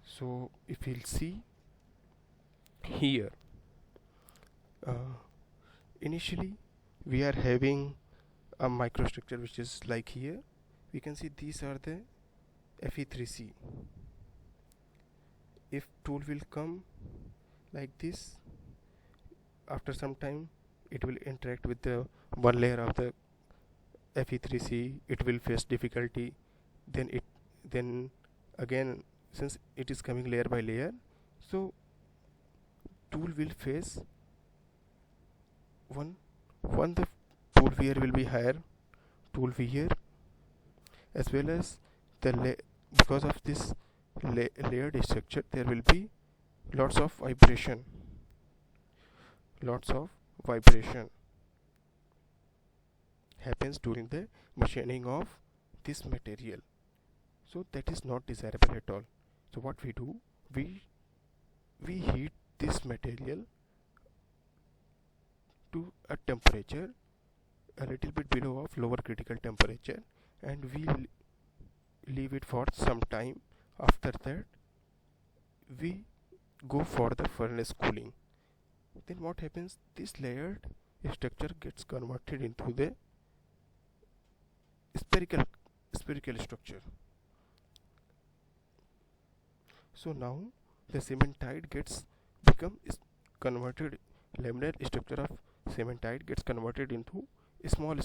So if we'll see here, initially we are having a microstructure which is like here. We can see these are the Fe3C. if tool will come like this, after some time it will interact with the one layer of the fe3c, it will face difficulty, then again, since it is coming layer by layer, so tool will face one the tool wear will be higher, tool wear, as well as because of this layered structure there will be lots of vibration, lots of vibration happens during the machining of this material, so that is not desirable at all. So what we do, we heat this material to a temperature a little bit below of lower critical temperature, and we leave it for some time. After that we go for the furnace cooling. Then what happens, this layered structure gets converted into the spherical structure. So now the cementite gets become converted, laminar structure of cementite gets converted into small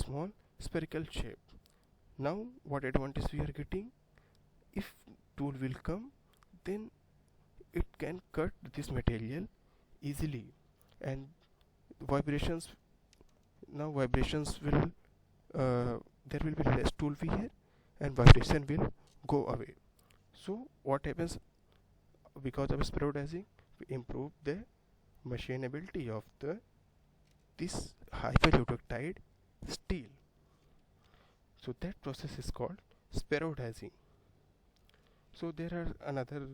spherical shape. Now what advantage we are getting, if tool will come, then it can cut this material easily, and vibrations will there will be less tool wear and vibration will go away. So what happens, because of spheroidizing we improve the machinability of this hyperreductide steel. So that process is called spheroidizing. So there are another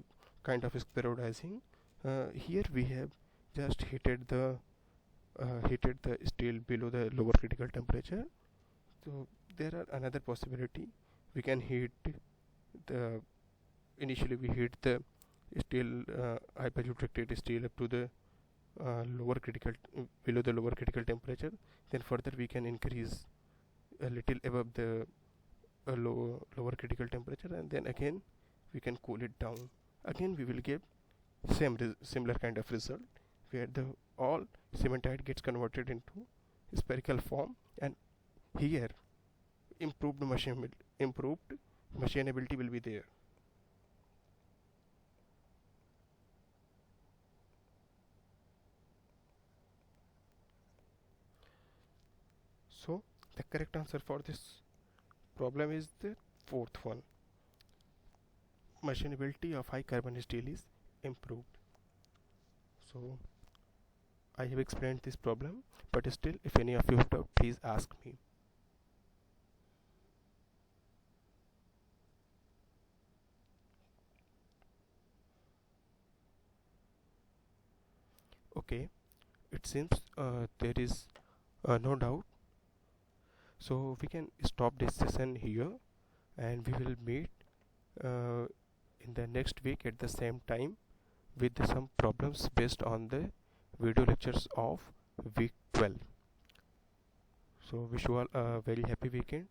kind of spheroidizing. Here we have just heated the steel below the lower critical temperature. So there are another possibility, we can heat the initially we heat the steel hyperreducted steel up to the lower critical below the lower critical temperature, then further we can increase a little above the lower critical temperature, and then again we can cool it down. Again we will get similar kind of result, where the all cementite gets converted into spherical form, and here improved machinability will be there. So the correct answer for this problem is the fourth one. Machinability of high carbon steel is improved. So I have explained this problem, but still if any of you have doubt, please ask me. Okay, it seems there is no doubt, so we can stop this session here, and we will meet in the next week at the same time with some problems based on the video lectures of week 12. So wish you all a very happy weekend,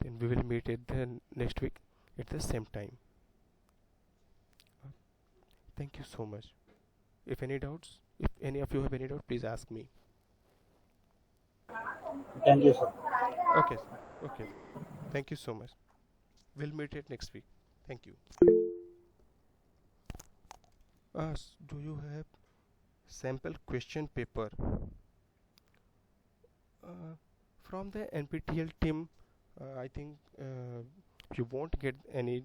then we will meet at the next week at the same time. Thank you so much. If any doubts, if any of you have any doubt, please ask me. Thank you, sir. Okay, sir. Okay, thank you so much. We'll meet it next week. Thank you. Do you have sample question paper from the NPTEL team? I think you won't get any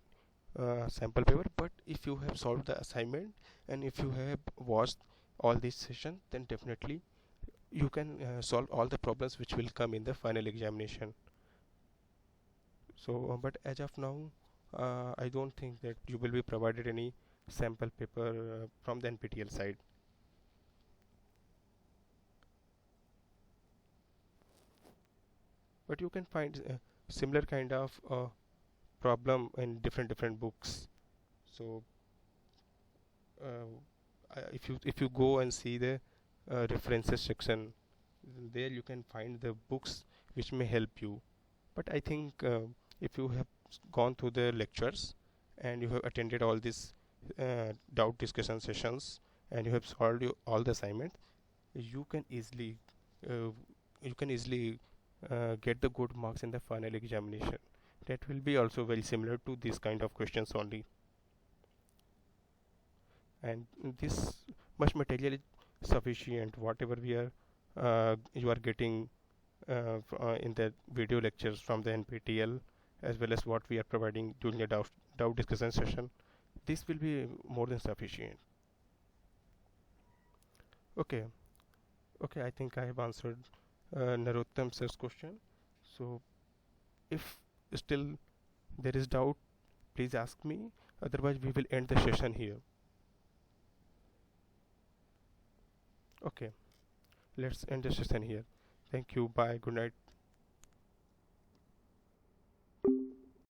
sample paper, but if you have solved the assignment and if you have watched all this session, then definitely you can solve all the problems which will come in the final examination. So but as of now I don't think that you will be provided any sample paper from the NPTEL side. But you can find similar kind of problem in different books. So if you go and see the references section, there you can find the books which may help you. But I think if you have gone through the lectures and you have attended all these doubt discussion sessions and you have solved all the assignments, you can easily uh, get the good marks in the final examination. That will be also very similar to this kind of questions only. And this much material is sufficient. Whatever we are you are getting in the video lectures from the NPTEL, as well as what we are providing during the doubt discussion session, this will be more than sufficient. Okay, okay, I think I have answered Narottam sir's question. So if still there is doubt, please ask me. Otherwise, we will end the session here. Okay, let's end the session here. Thank you. Bye. Good night.